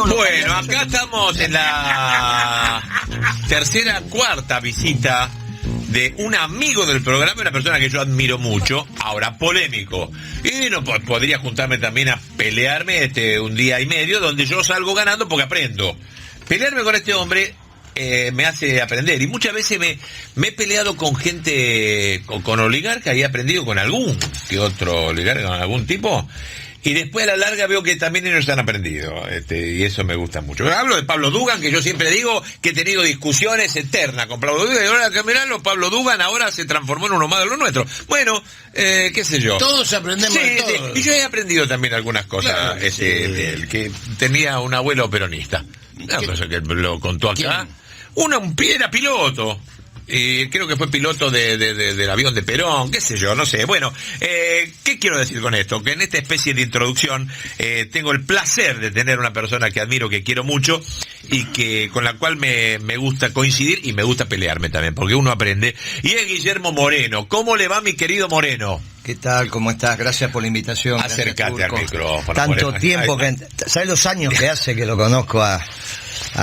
Bueno, acá estamos en la cuarta visita de un amigo del programa, una persona que yo admiro mucho, ahora polémico. Y no podría juntarme también a pelearme un día y medio, donde yo salgo ganando porque aprendo. Pelearme con este hombre me hace aprender. Y muchas veces me he peleado con gente, con oligarcas, y he aprendido con algún que otro oligarca, con algún tipo. Y después a la larga veo que también ellos han aprendido, y eso me gusta mucho. Hablo de Pablo Dugan, que yo siempre digo que he tenido discusiones eternas con Pablo Dugan, y ahora que mirarlo, Pablo Dugan ahora se transformó en uno más de los nuestros. Bueno, qué sé yo. Todos aprendemos de todo. Y yo he aprendido también algunas cosas, claro, que tenía un abuelo peronista. Una cosa que lo contó acá. Era piloto. Creo que fue piloto del avión de Perón, qué sé yo, no sé. Bueno, ¿qué quiero decir con esto? Que en esta especie de introducción tengo el placer de tener una persona que admiro, que quiero mucho, y que con la cual me gusta coincidir y me gusta pelearme también, porque uno aprende. Y es Guillermo Moreno. ¿Cómo le va, mi querido Moreno? ¿Qué tal? ¿Cómo estás? Gracias por la invitación. Acércate al micrófono. Tanto Moreno. Tiempo que... ¿Sabes los años que hace que lo conozco a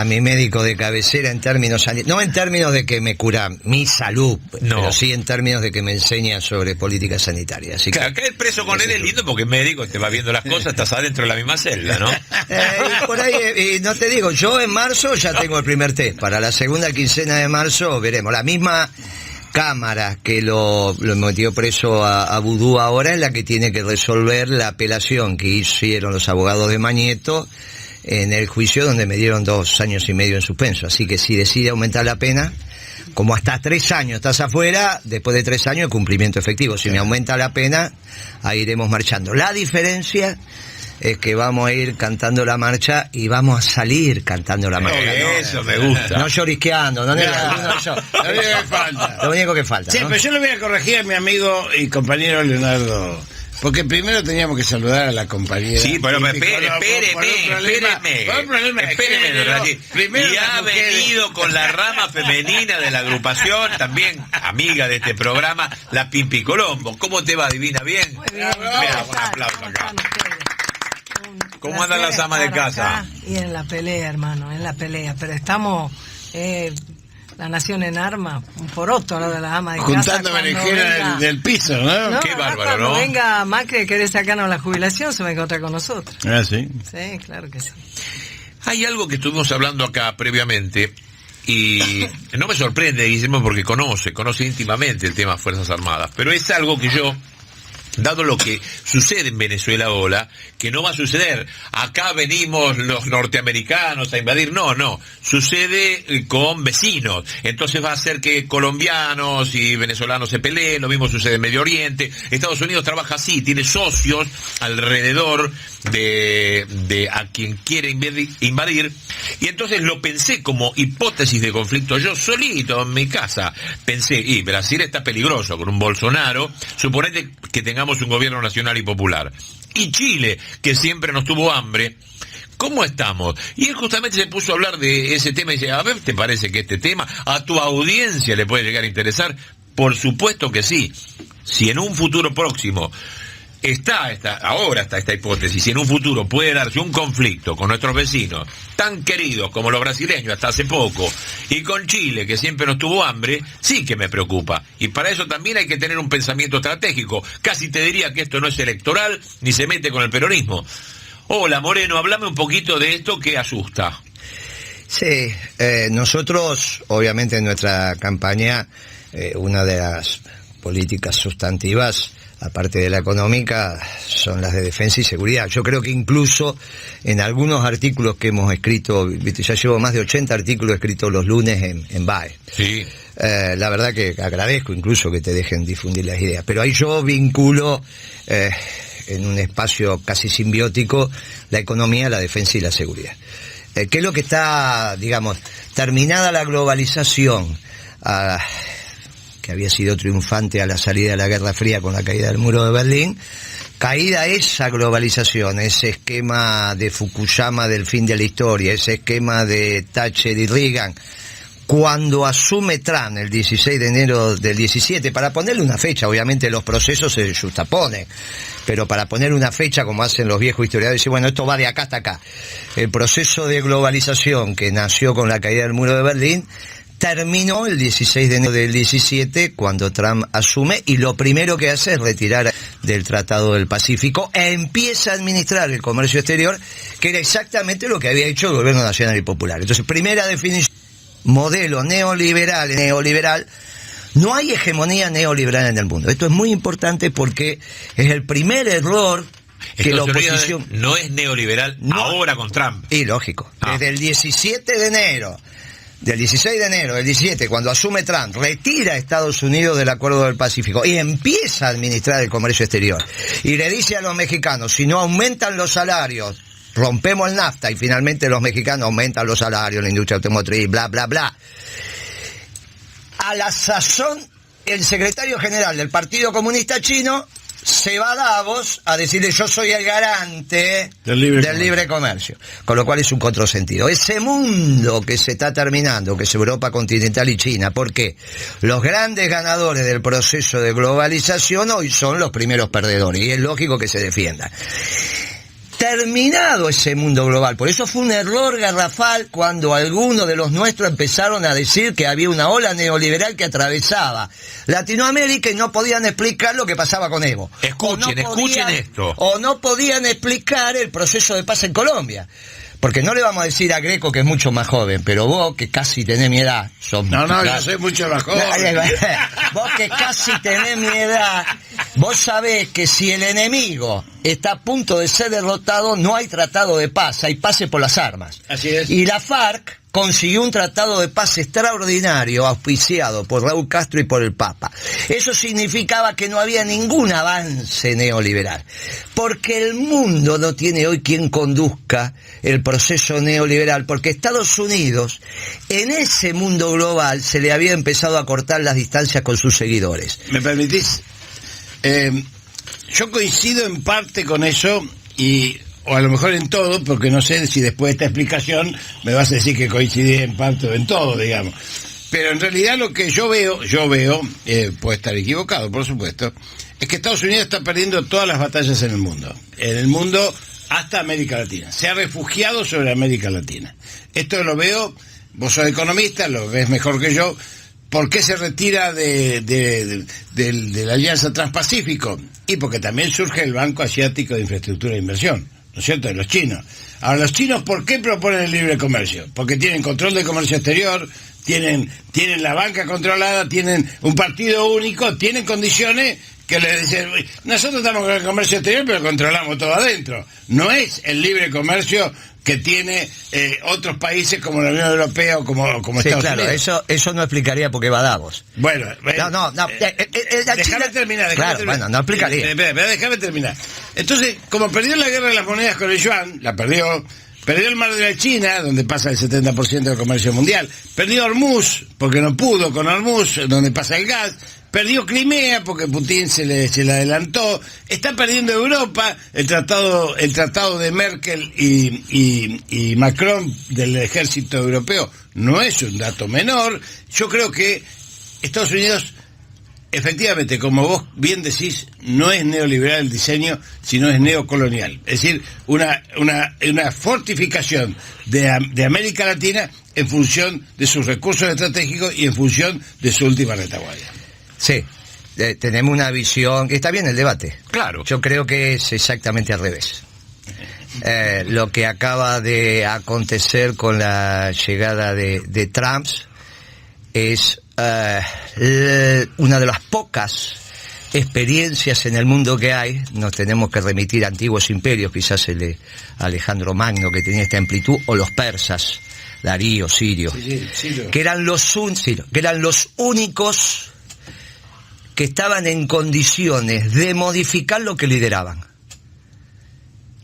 mi médico de cabecera en términos... No en términos de que me cura mi salud, no, pero sí en términos de que me enseña sobre política sanitaria. Así claro, que caer preso con él es lindo porque es médico, te va viendo las cosas, estás adentro de la misma celda, ¿no? Y por ahí, no te digo, yo en marzo ya tengo el primer test. Para la segunda quincena de marzo veremos. La misma Cámara que lo metió preso a Vudú ahora es la que tiene que resolver la apelación que hicieron los abogados de Mañeto en el juicio, donde me dieron 2 años y medio en suspenso. Así que si decide aumentar la pena, como hasta 3 años estás afuera, después de 3 años cumplimiento efectivo. Si me aumenta la pena, ahí iremos marchando. La diferencia es que vamos a ir cantando la marcha y vamos a salir cantando la marcha. Eso me gusta. No llorisqueando, no, lo único que falta. Sí, ¿no? pero yo le voy a corregir a mi amigo y compañero Leonardo. Porque primero teníamos que saludar a la compañera. Sí, pero espéreme. Y ha venido con la rama femenina de la agrupación, también amiga de este programa, la Pimpi Colombo. ¿Cómo te va, divina? ¿Bien? Muy bien. Mira, un aplauso acá. ¿Cómo andan las amas de casa? Y en la pelea, hermano, en la pelea. Pero estamos... la nación en armas, un poroto lo de las amas de casa. Juntando berenjena del piso, ¿no? Qué bárbaro, cuando ¿no? venga Macri a querer sacarnos la jubilación, se va a encontrar con nosotros. Ah, sí. Sí, claro que sí. Hay algo que estuvimos hablando acá previamente, y no me sorprende, Guillermo, porque conoce íntimamente el tema Fuerzas Armadas, pero es algo que yo, dado lo que sucede en Venezuela ahora, que no va a suceder, acá venimos los norteamericanos a invadir, no, sucede con vecinos, entonces va a ser que colombianos y venezolanos se peleen, lo mismo sucede en Medio Oriente, Estados Unidos trabaja así, tiene socios alrededor de a quien quiere invadir, y entonces lo pensé como hipótesis de conflicto, yo solito en mi casa, pensé, Brasil está peligroso con un Bolsonaro, suponete que tengamos un gobierno nacional y popular, y Chile, que siempre nos tuvo hambre, ¿cómo estamos? Y él justamente se puso a hablar de ese tema y dice, a ver, ¿te parece que este tema a tu audiencia le puede llegar a interesar? Por supuesto que sí. Si en un futuro próximo ahora está esta hipótesis, si en un futuro puede darse un conflicto con nuestros vecinos, tan queridos como los brasileños hasta hace poco, y con Chile, que siempre nos tuvo hambre, sí que me preocupa. Y para eso también hay que tener un pensamiento estratégico. Casi te diría que esto no es electoral, ni se mete con el peronismo. Hola, Moreno, hablame un poquito de esto que asusta. Sí, nosotros, obviamente en nuestra campaña, una de las políticas sustantivas, aparte de la económica, son las de defensa y seguridad. Yo creo que incluso en algunos artículos que hemos escrito, ya llevo más de 80 artículos escritos los lunes en BAE. Sí. La verdad que agradezco incluso que te dejen difundir las ideas, pero ahí yo vinculo en un espacio casi simbiótico la economía, la defensa y la seguridad. ¿Qué es lo que está, digamos, terminada la globalización, que había sido triunfante a la salida de la Guerra Fría con la caída del muro de Berlín, caída esa globalización, ese esquema de Fukuyama del fin de la historia, ese esquema de Thatcher y Reagan, Cuando asume Trump el 16 de enero del 17, para ponerle una fecha, obviamente los procesos se justaponen, pero para poner una fecha, como hacen los viejos historiadores, dicen, bueno, esto va de acá hasta acá. El proceso de globalización que nació con la caída del muro de Berlín terminó el 16 de enero del 17, cuando Trump asume, y lo primero que hace es retirar del Tratado del Pacífico e empieza a administrar el comercio exterior, que era exactamente lo que había hecho el gobierno nacional y popular. Entonces, primera definición, modelo neoliberal. No hay hegemonía neoliberal en el mundo. Esto es muy importante porque es el primer error que la oposición... No es neoliberal ahora con Trump. Y lógico. Desde el 17 de enero, del 16 de enero del 17, cuando asume Trump, retira a Estados Unidos del Acuerdo del Pacífico y empieza a administrar el comercio exterior. Y le dice a los mexicanos, si no aumentan los salarios, rompemos el NAFTA, y finalmente los mexicanos aumentan los salarios, la industria automotriz, bla, bla, bla. A la sazón, el secretario general del Partido Comunista Chino se va a Davos a decirle, yo soy el garante del libre comercio. Con lo cual es un contrasentido. Ese mundo que se está terminando, que es Europa continental y China, porque los grandes ganadores del proceso de globalización hoy son los primeros perdedores, y es lógico que se defiendan. Terminado ese mundo global, por eso fue un error garrafal cuando algunos de los nuestros empezaron a decir que había una ola neoliberal que atravesaba Latinoamérica y no podían explicar lo que pasaba con Evo. Escuchen esto. O no podían explicar el proceso de paz en Colombia. Porque no le vamos a decir a Greco, que es mucho más joven, pero vos, que casi tenés mi edad... yo soy mucho más joven. Vos que casi tenés mi edad, vos sabés que si el enemigo está a punto de ser derrotado, no hay tratado de paz, hay pase por las armas. Así es. Y la FARC consiguió un tratado de paz extraordinario, auspiciado por Raúl Castro y por el Papa. Eso significaba que no había ningún avance neoliberal, porque el mundo no tiene hoy quien conduzca el proceso neoliberal, porque Estados Unidos, en ese mundo global, se le había empezado a cortar las distancias con sus seguidores. ¿Me permitís? Yo coincido en parte con eso, o a lo mejor en todo, porque no sé si después de esta explicación me vas a decir que coincidí en parte o en todo, digamos. Pero en realidad lo que yo veo, puede estar equivocado, por supuesto, es que Estados Unidos está perdiendo todas las batallas en el mundo hasta América Latina. Se ha refugiado sobre América Latina. Esto lo veo, vos sos economista, lo ves mejor que yo. ¿Por qué se retira de la Alianza Transpacífico? Y porque también surge el Banco Asiático de Infraestructura e Inversión, ¿no es cierto?, de los chinos. Ahora, los chinos, ¿por qué proponen el libre comercio? Porque tienen control del comercio exterior, tienen la banca controlada, tienen un partido único, tienen condiciones que le dicen, nosotros estamos con el comercio exterior, pero controlamos todo adentro. No es el libre comercio que tiene otros países como la Unión Europea o como sí, Estados claro, Unidos. Eso no explicaría porque va a Davos. Bueno, déjame terminar. Bueno, no explicaría. Déjame terminar. Entonces, como perdió la guerra de las monedas con el yuan, perdió el mar de la China, donde pasa el 70% del comercio mundial, perdió Hormuz, porque no pudo con Hormuz, donde pasa el gas, perdió Crimea porque Putin se le adelantó, está perdiendo Europa, el tratado de Merkel y Macron del ejército europeo no es un dato menor. Yo creo que Estados Unidos, efectivamente, como vos bien decís, no es neoliberal el diseño, sino es neocolonial. Es decir, una fortificación de América Latina en función de sus recursos estratégicos y en función de su última retaguardia. Sí, tenemos una visión, que está bien el debate. Claro. Yo creo que es exactamente al revés. Lo que acaba de acontecer con la llegada de Trump es una de las pocas experiencias en el mundo que hay. Nos tenemos que remitir a antiguos imperios, quizás el de Alejandro Magno, que tenía esta amplitud, o los persas, Darío, Sirio, que eran los únicos que estaban en condiciones de modificar lo que lideraban.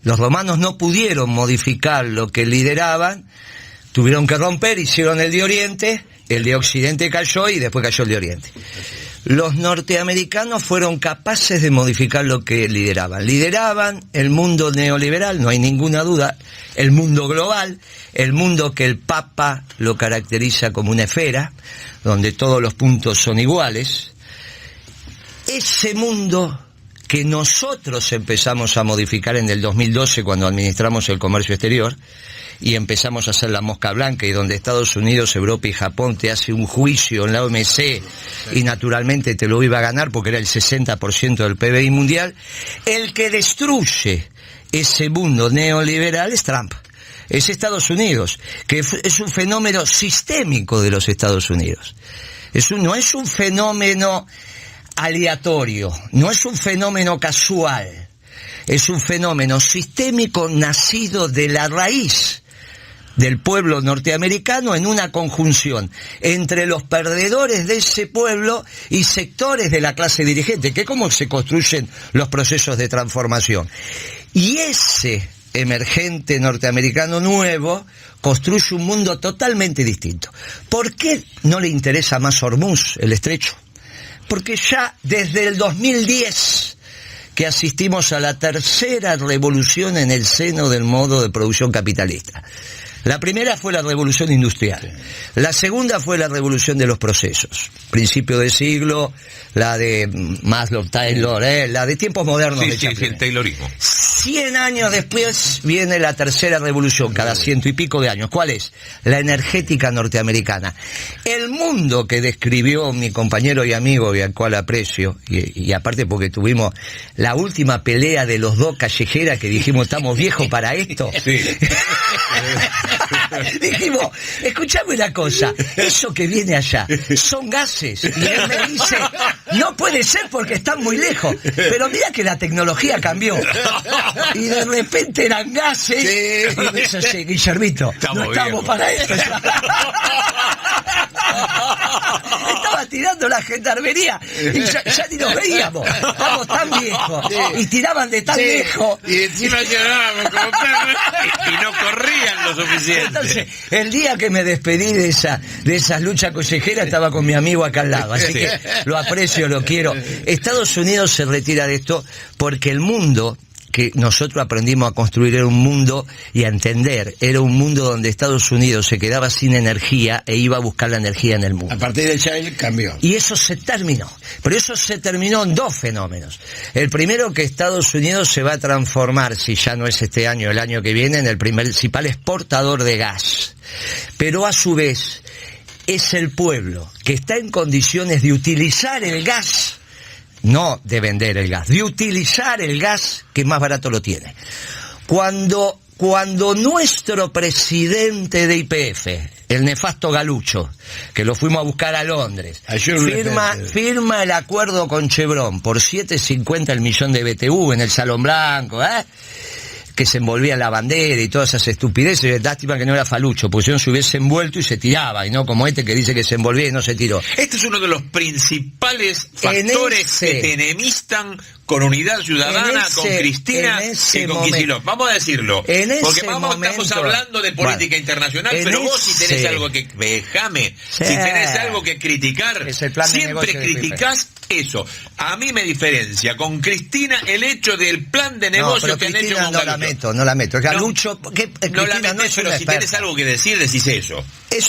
Los romanos no pudieron modificar lo que lideraban, tuvieron que romper, hicieron el de Oriente, el de Occidente cayó y después cayó el de Oriente. los norteamericanos fueron capaces de modificar lo que lideraban. Lideraban el mundo neoliberal, no hay ninguna duda, el mundo global, el mundo que el Papa lo caracteriza como una esfera, donde todos los puntos son iguales. Ese mundo que nosotros empezamos a modificar en el 2012 cuando administramos el comercio exterior y empezamos a hacer la mosca blanca, y donde Estados Unidos, Europa y Japón te hace un juicio en la OMC y naturalmente te lo iba a ganar porque era el 60% del PBI mundial. El que destruye ese mundo neoliberal es Trump, es Estados Unidos, que es un fenómeno sistémico de los Estados Unidos. No es un fenómeno aleatorio, no es un fenómeno casual, es un fenómeno sistémico nacido de la raíz del pueblo norteamericano, en una conjunción entre los perdedores de ese pueblo y sectores de la clase dirigente, que es como se construyen los procesos de transformación. Y ese emergente norteamericano nuevo construye un mundo totalmente distinto. ¿Por qué no le interesa más Hormuz, el estrecho? Porque ya desde el 2010 que asistimos a la tercera revolución en el seno del modo de producción capitalista. La primera fue la revolución industrial, la segunda fue la revolución de los procesos, principio de siglo, la de Maslow, Taylor, la de tiempos modernos de Chaplin. Sí, el Taylorismo. 100 años después viene la tercera revolución, cada 100 y pico de años. ¿Cuál es? La energética norteamericana. El mundo que describió mi compañero y amigo, y al cual aprecio, y aparte porque tuvimos la última pelea de los dos callejeras que dijimos, estamos viejos para esto. Sí. Dijimos, escuchame una cosa, eso que viene allá son gases. Y él me dice, no puede ser porque están muy lejos. Pero mira que la tecnología cambió. Y de repente eran gases. Sí. Y me dice, sí, Guillermito, no estamos para esto. Estaba tirando la gendarmería y ya ni nos veíamos. Estamos tan viejos. Y tiraban de tan lejos. Y encima llorábamos como perros. Y no corrían lo suficiente. Entonces, el día que me despedí de esas luchas callejeras, estaba con mi amigo acá al lado, así que lo aprecio, lo quiero. Estados Unidos se retira de esto porque el mundo que nosotros aprendimos a construir era un mundo y a entender, era un mundo donde Estados Unidos se quedaba sin energía e iba a buscar la energía en el mundo. A partir del Shale cambió. Y eso se terminó. Pero eso se terminó en dos fenómenos. El primero, que Estados Unidos se va a transformar, si ya no es este año, el año que viene, en el principal exportador de gas. Pero a su vez, es el pueblo que está en condiciones de utilizar el gas, no de vender el gas, de utilizar el gas que más barato lo tiene. Cuando nuestro presidente de YPF, el nefasto Galucho, que lo fuimos a buscar a Londres, firma el acuerdo con Chevron por 7.50 el millón de BTU en el Salón Blanco, que se envolvía en la bandera y todas esas estupideces, lástima que no era falucho, porque si no se hubiese envuelto y se tiraba, y no como este que dice que se envolvía y no se tiró. Este es uno de los principales factores que te enemistan con Unidad Ciudadana, con Cristina y con Kicillof. Vamos a decirlo, porque estamos hablando de política internacional, pero vos si tenés algo que... Déjame, si tenés algo que criticar, siempre criticás eso. A mí me diferencia con Cristina el hecho del plan de negocio que han hecho con Galucho. No la meto. Galucho, no la metés, pero si tenés algo que decir, decís eso.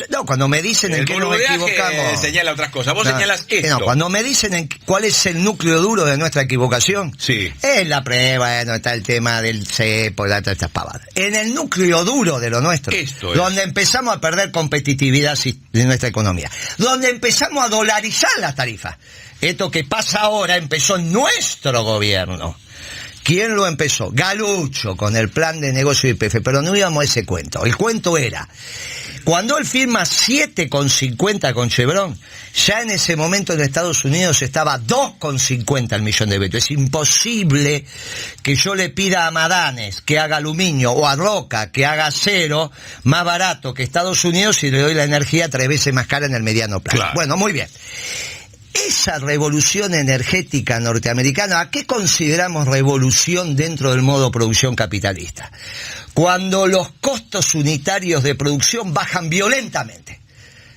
No, cuando me dicen en qué nos equivocamos... señala otras cosas, vos señalás esto. No, cuando me dicen cuál es el núcleo duro de nuestra equivocación, sí, es la prueba, no está el tema del cepo, estas pavadas. En el núcleo duro de lo nuestro, donde empezamos a perder competitividad de nuestra economía, donde empezamos a dolarizar las tarifas. Esto que pasa ahora empezó en nuestro gobierno. ¿Quién lo empezó? Galucho, con el plan de negocio de YPF, pero no íbamos a ese cuento. El cuento era, cuando él firma 7,50 con Chevron, ya en ese momento en Estados Unidos estaba 2,50 el millón de BTU. Es imposible que yo le pida a Madanes que haga aluminio o a Roca que haga acero más barato que Estados Unidos y le doy la energía 3 veces más cara en el mediano plazo. Claro. Bueno, muy bien. Esa revolución energética norteamericana, ¿a qué consideramos revolución dentro del modo producción capitalista? Cuando los costos unitarios de producción bajan violentamente.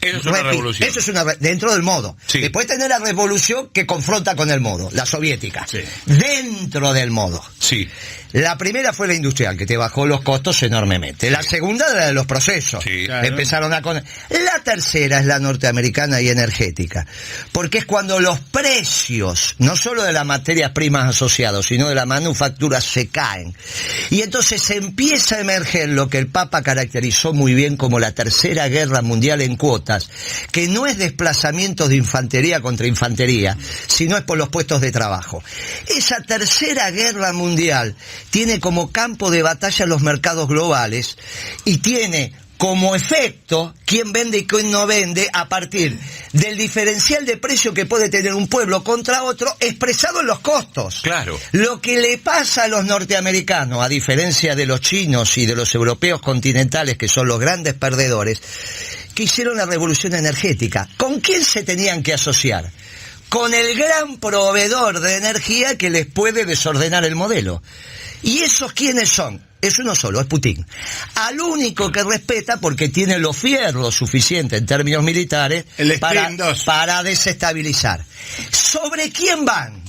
Eso es una revolución. Eso es dentro del modo. Sí. Después tenés la revolución que confronta con el modo, la soviética. Sí. Dentro del modo. Sí. La primera fue la industrial, que te bajó los costos enormemente. La segunda, la de los procesos. Sí. Claro. Empezaron a... La tercera es la norteamericana y energética. Porque es cuando los precios, no solo de las materias primas asociadas, sino de la manufactura, se caen. Y entonces se empieza a emerger lo que el Papa caracterizó muy bien como la Tercera Guerra Mundial en cuotas, que no es desplazamientos de infantería contra infantería, sino es por los puestos de trabajo. Esa Tercera Guerra Mundial tiene como campo de batalla los mercados globales y tiene como efecto quién vende y quién no vende a partir del diferencial de precio que puede tener un pueblo contra otro expresado en los costos. Claro. Lo que le pasa a los norteamericanos, a diferencia de los chinos y de los europeos continentales, que son los grandes perdedores, que hicieron la revolución energética. ¿Con quién se tenían que asociar? Con el gran proveedor de energía que les puede desordenar el modelo. ¿Y esos quiénes son? Es uno solo, es Putin. Al único que respeta porque tiene los fierros suficientes en términos militares para desestabilizar. ¿Sobre quién van?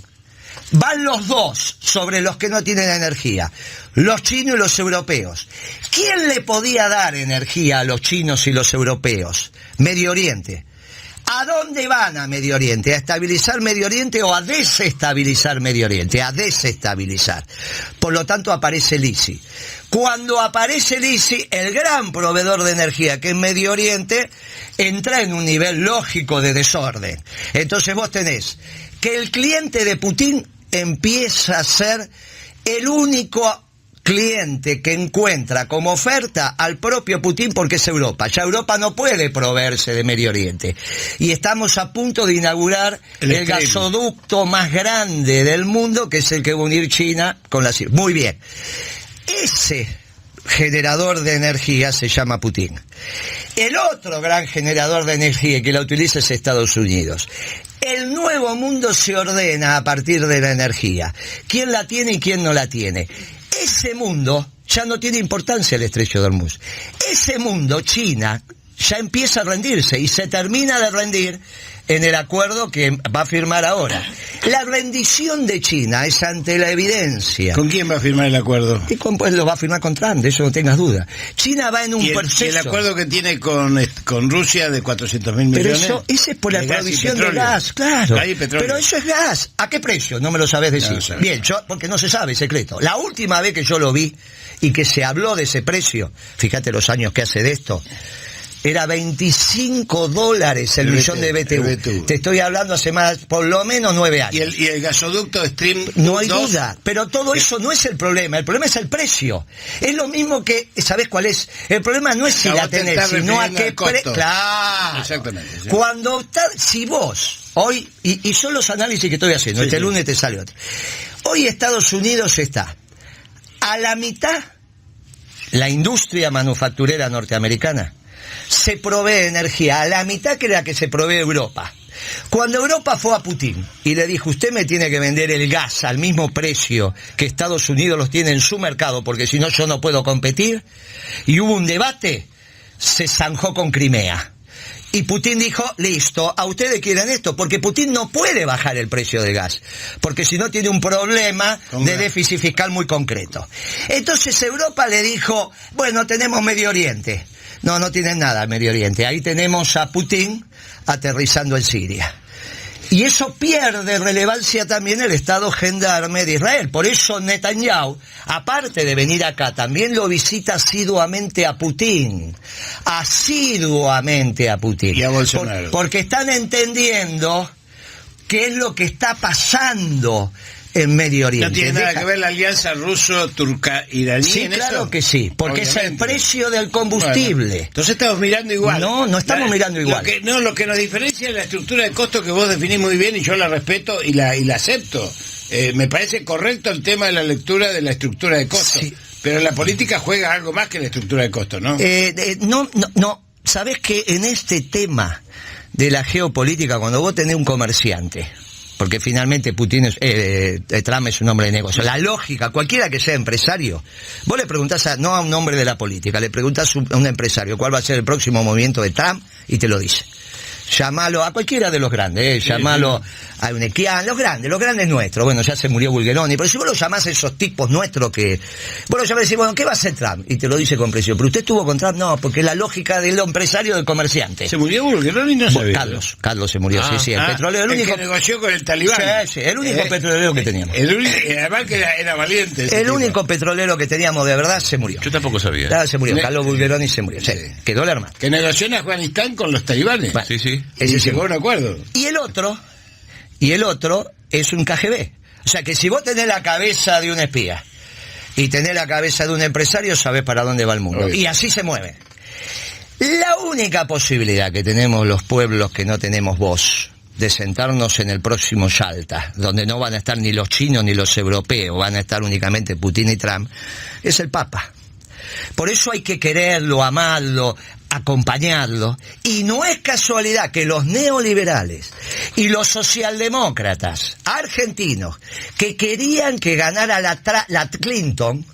Van los dos sobre los que no tienen energía, los chinos y los europeos. ¿Quién le podía dar energía a los chinos y los europeos? Medio Oriente. ¿A dónde van a Medio Oriente? ¿A estabilizar Medio Oriente o a desestabilizar Medio Oriente? A desestabilizar. Por lo tanto aparece el ISI. Cuando aparece el ISI, el gran proveedor de energía que es Medio Oriente entra en un nivel lógico de desorden. Entonces vos tenés que el cliente de Putin empieza a ser el único cliente que encuentra como oferta al propio Putin porque es Europa. Ya Europa no puede proveerse de Medio Oriente. Y estamos a punto de inaugurar el gasoducto más grande del mundo, que es el que va a unir China con la Siria. Muy bien. Ese generador de energía se llama Putin. El otro gran generador de energía que la utiliza es Estados Unidos. El nuevo mundo se ordena a partir de la energía. ¿Quién la tiene y quién no la tiene? Ese mundo ya no tiene importancia el estrecho de Hormuz. Ese mundo, China, ya empieza a rendirse y se termina de rendir en el acuerdo que va a firmar ahora. La rendición de China es ante la evidencia. ¿Con quién va a firmar el acuerdo? Y pues lo va a firmar con Trump, de eso no tengas duda. China va en un proceso. ¿Y el acuerdo que tiene con Rusia de 400.000 millones? Pero ese es por la provisión de gas, claro. Pero eso es gas. ¿A qué precio? No me lo sabés decir. No, bien, porque no se sabe, secreto. La última vez que yo lo vi y que se habló de ese precio, fíjate los años que hace de esto, era $25 el millón de BTU. Te estoy hablando hace más, por lo menos 9 años. ¿Y el gasoducto Stream No hay 2? duda, pero todo eso no es el problema es el precio. Es lo mismo que, ¿sabés cuál es? El problema no es si la tenés, sino a qué precio. Claro. Exactamente. Sí. Si vos, hoy, y son los análisis que estoy haciendo, sí, lunes te sale otro. Hoy Estados Unidos está a la mitad, la industria manufacturera norteamericana se provee energía a la mitad que la que se provee Europa. Cuando Europa fue a Putin y le dijo, usted me tiene que vender el gas al mismo precio que Estados Unidos los tiene en su mercado, porque si no yo no puedo competir, y hubo un debate, se zanjó con Crimea. Y Putin dijo, listo, ¿a ustedes quieren esto? Porque Putin no puede bajar el precio del gas, porque si no tiene un problema de déficit fiscal muy concreto. Entonces Europa le dijo, bueno, tenemos Medio Oriente. No tienen nada Medio Oriente. Ahí tenemos a Putin aterrizando en Siria. Y eso pierde relevancia también el Estado gendarme de Israel. Por eso Netanyahu, aparte de venir acá, también lo visita asiduamente a Putin. Asiduamente a Putin. Y a Bolsonaro. Porque están entendiendo qué es lo que está pasando en Medio Oriente. ¿No tiene nada que ver la alianza ruso-turca-iraní sí, en claro eso? Que sí, porque obviamente es el precio del combustible. Bueno, entonces estamos mirando igual. No estamos mirando igual. Lo que nos diferencia es la estructura de costo que vos definís muy bien y yo la respeto y la acepto. Me parece correcto el tema de la lectura de la estructura de costo. Sí. Pero la política juega algo más que la estructura de costo, ¿no? No. Sabés que en este tema de la geopolítica, cuando vos tenés un comerciante porque finalmente Trump es un hombre de negocio. La lógica, cualquiera que sea empresario, vos le preguntás no a un hombre de la política, le preguntás a un empresario cuál va a ser el próximo movimiento de Trump y te lo dice. Llamalo a cualquiera de los grandes, llamalo a Unequian, los grandes nuestros. Bueno, ya se murió Bulgeroni, pero si vos lo llamás a esos tipos nuestros vos lo llamás y decís, bueno, ¿qué va a hacer Trump? Y te lo dice con presión. ¿Pero usted estuvo con Trump? No, porque la lógica del empresario del comerciante. ¿Se murió Bulgeroni? No sabía. Carlos se murió, sí, el petrolero, el único que negoció con el talibán. Sí, el único petrolero que teníamos. Además que era valiente. El único petrolero que teníamos de verdad se murió. Yo tampoco sabía. Se murió, Carlos Bulgeroni se murió. Quedó el hermano. Que negoció en Afganistán con los talibanes. Bueno, sí. Ese llegó a un acuerdo. Y el otro es un KGB. O sea que si vos tenés la cabeza de un espía y tenés la cabeza de un empresario, sabés para dónde va el mundo. Oye. Y así se mueve. La única posibilidad que tenemos los pueblos que no tenemos voz de sentarnos en el próximo Yalta, donde no van a estar ni los chinos ni los europeos, van a estar únicamente Putin y Trump, es el Papa. Por eso hay que quererlo, amarlo, acompañarlo. Y no es casualidad que los neoliberales y los socialdemócratas argentinos que querían que ganara la Clinton,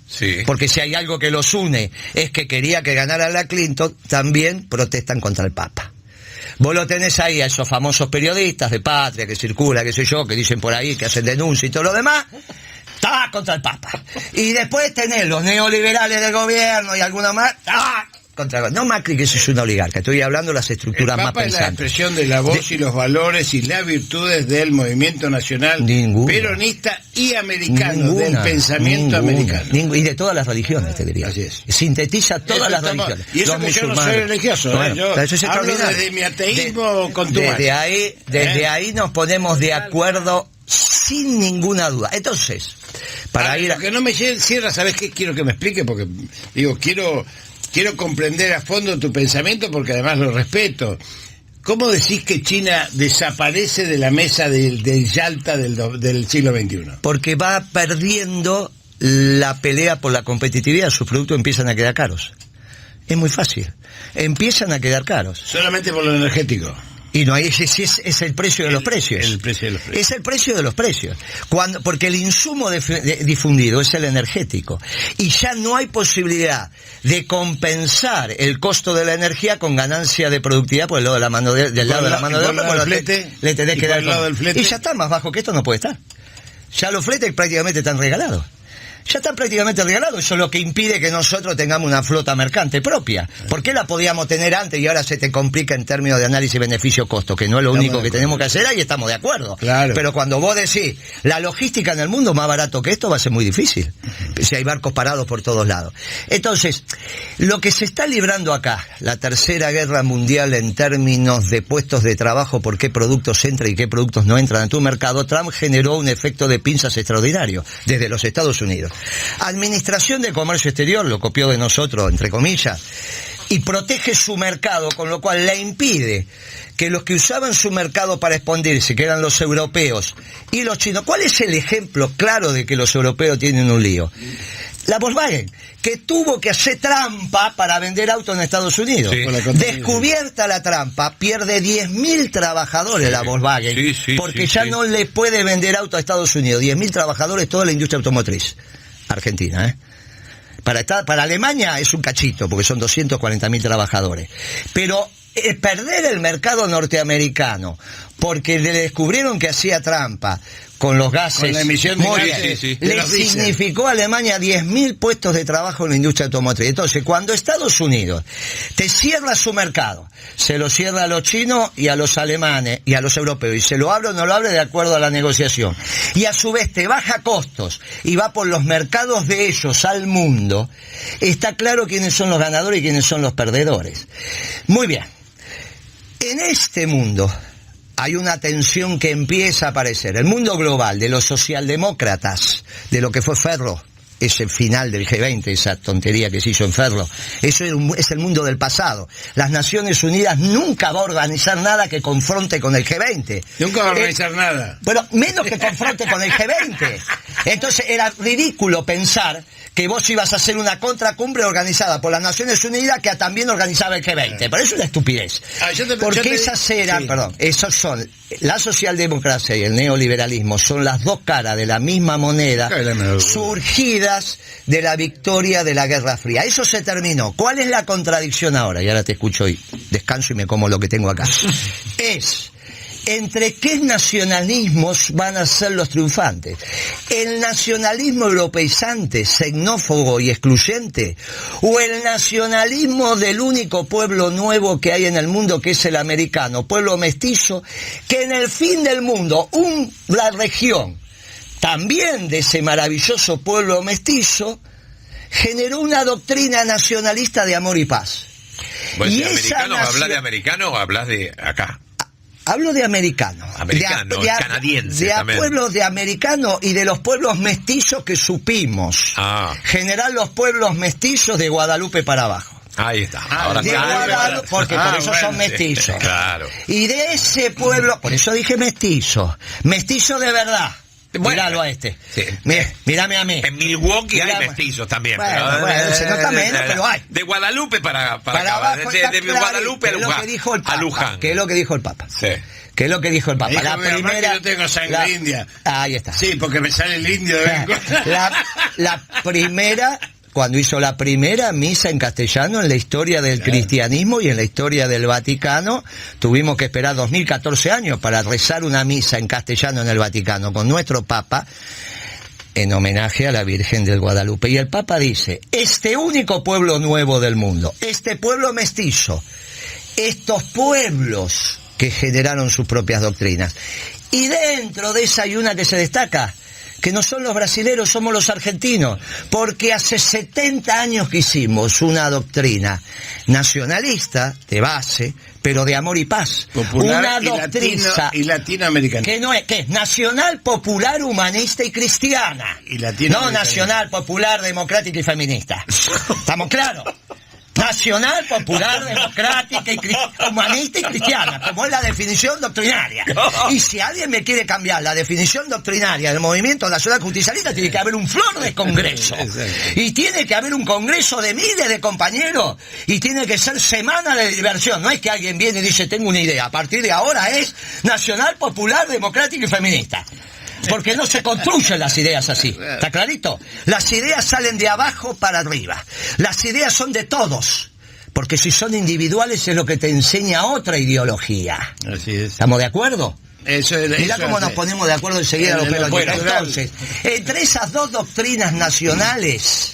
porque si hay algo que los une es que quería que ganara la Clinton, también protestan contra el Papa. Vos lo tenés ahí a esos famosos periodistas de Patria que circula, qué sé yo, que dicen por ahí, que hacen denuncia y todo lo demás. Está contra el Papa. Y después tenés los neoliberales del gobierno y alguna más. Contra no Macri, que eso es un oligarca. Estoy hablando de las estructuras más pensantes. Es la expresión de la voz y los valores y las virtudes del movimiento nacional peronista y americano, del pensamiento americano. Y de todas las religiones, te diría. Así es. Sintetiza todas las religiones. Y eso que yo no soy religioso. Bueno, yo eso es hablo desde mi ateísmo contumacio. Desde ahí nos ponemos de acuerdo sin ninguna duda. Entonces, para ir a... Lo que no me cierra, ¿sabes qué? Quiero que me explique, porque digo, quiero comprender a fondo tu pensamiento, porque además lo respeto. ¿Cómo decís que China desaparece de la mesa del Yalta del siglo XXI? Porque va perdiendo la pelea por la competitividad, sus productos empiezan a quedar caros. Es muy fácil. Empiezan a quedar caros. Solamente por lo energético. Y no hay, es el precio de los precios. El precio de los precios. Es el precio de los precios. Porque el insumo difundido es el energético. Y ya no hay posibilidad de compensar el costo de la energía con ganancia de productividad por el lado de la mano de obra. Le tenés que dar y ya está, más bajo que esto no puede estar. Ya los fletes prácticamente están regalados. Ya están prácticamente regalados, eso es lo que impide que nosotros tengamos una flota mercante propia. ¿Por qué la podíamos tener antes y ahora se te complica en términos de análisis beneficio-costo? Que no es lo único que tenemos que hacer, ahí estamos de acuerdo. Claro. Pero cuando vos decís, la logística en el mundo más barato que esto va a ser muy difícil, si hay barcos parados por todos lados. Entonces, lo que se está librando acá, la tercera guerra mundial en términos de puestos de trabajo, por qué productos entran y qué productos no entran en tu mercado, Trump generó un efecto de pinzas extraordinario desde los Estados Unidos. Administración de Comercio Exterior lo copió de nosotros, entre comillas, y protege su mercado, con lo cual le impide que los que usaban su mercado para expandirse, que eran los europeos y los chinos. ¿Cuál es el ejemplo claro de que los europeos tienen un lío? La Volkswagen, que tuvo que hacer trampa para vender autos en Estados Unidos. Sí. Descubierta la trampa, pierde 10.000 trabajadores la Volkswagen, porque ya no le puede vender autos a Estados Unidos. 10.000 trabajadores, toda la industria automotriz argentina, Para Alemania es un cachito, porque son 240.000 trabajadores. Pero perder el mercado norteamericano, porque le descubrieron que hacía trampa con los gases, con la emisión de gases, le significó a Alemania 10.000 puestos de trabajo en la industria automotriz. Entonces, cuando Estados Unidos te cierra su mercado, se lo cierra a los chinos y a los alemanes y a los europeos, y se lo abre o no lo abre de acuerdo a la negociación, y a su vez te baja costos y va por los mercados de ellos al mundo, está claro quiénes son los ganadores y quiénes son los perdedores. Muy bien. En este mundo hay una tensión que empieza a aparecer. El mundo global de los socialdemócratas, de lo que fue Ferro, ese final del G20, esa tontería que se hizo en Ferro, eso es el mundo del pasado. Las Naciones Unidas nunca va a organizar nada que confronte con el G20. Nunca va a organizar nada. Pero menos que confronte con el G20. Entonces era ridículo pensar que vos ibas a hacer una contracumbre organizada por las Naciones Unidas que también organizaba el G20. Pero eso es una estupidez. Porque esas eran, esos son, la socialdemocracia y el neoliberalismo son las dos caras de la misma moneda, surgidas de la victoria de la Guerra Fría. Eso se terminó. ¿Cuál es la contradicción ahora? Y ahora te escucho y descanso y me como lo que tengo acá. ¿Entre qué nacionalismos van a ser los triunfantes? ¿El nacionalismo europeizante, xenófobo y excluyente? ¿O el nacionalismo del único pueblo nuevo que hay en el mundo, que es el americano, pueblo mestizo, que en el fin del mundo, la región también de ese maravilloso pueblo mestizo, generó una doctrina nacionalista de amor y paz? Bueno, y americano, ¿hablas de americano o hablas de acá? Hablo de americano. Canadiense de también. pueblos de americano y de los pueblos mestizos que supimos generar los pueblos mestizos de Guadalupe para abajo. Ahí está. Porque por eso son mestizos. Claro. Y de ese pueblo, por eso dije mestizo de verdad. Míralo a este. Sí. Mírame a mí. En Milwaukee hay mestizos también. Bueno, se nota menos, pero hay. De Guadalupe para abajo, de Guadalupe a Luján. ¿Qué es lo que dijo el Papa? Sí. ¿Qué es lo que dijo el Papa? La primera. Que yo tengo sangre india. Ahí está. Sí, porque me sale el indio de vez en cuando. La primera. Cuando hizo la primera misa en castellano en la historia del cristianismo y en la historia del Vaticano, tuvimos que esperar 2014 años para rezar una misa en castellano en el Vaticano con nuestro Papa en homenaje a la Virgen del Guadalupe. Y el Papa dice, este único pueblo nuevo del mundo, este pueblo mestizo, estos pueblos que generaron sus propias doctrinas. Y dentro de esa hay una que se destaca, que no son los brasileros, somos los argentinos, porque hace 70 años que hicimos una doctrina nacionalista, de base, pero de amor y paz. Popular una doctrina y latinoamericana. Que es nacional, popular, humanista y cristiana. No nacional, popular, democrática y feminista. ¿Estamos claros? Nacional, popular, democrática, humanista y cristiana, como es la definición doctrinaria. Y si alguien me quiere cambiar la definición doctrinaria del movimiento nacional justicialista, tiene que haber un flor de congreso. Y tiene que haber un congreso de miles de compañeros. Y tiene que ser semana de diversión. No es que alguien viene y dice, tengo una idea. A partir de ahora es nacional, popular, democrática y feminista. Porque no se construyen las ideas así. ¿Está clarito? Las ideas salen de abajo para arriba. Las ideas son de todos. Porque si son individuales es lo que te enseña otra ideología. Así es. ¿Estamos de acuerdo? Mirá cómo nos hace. ponemos de acuerdo enseguida los pelos. Entonces, entre esas dos doctrinas nacionales,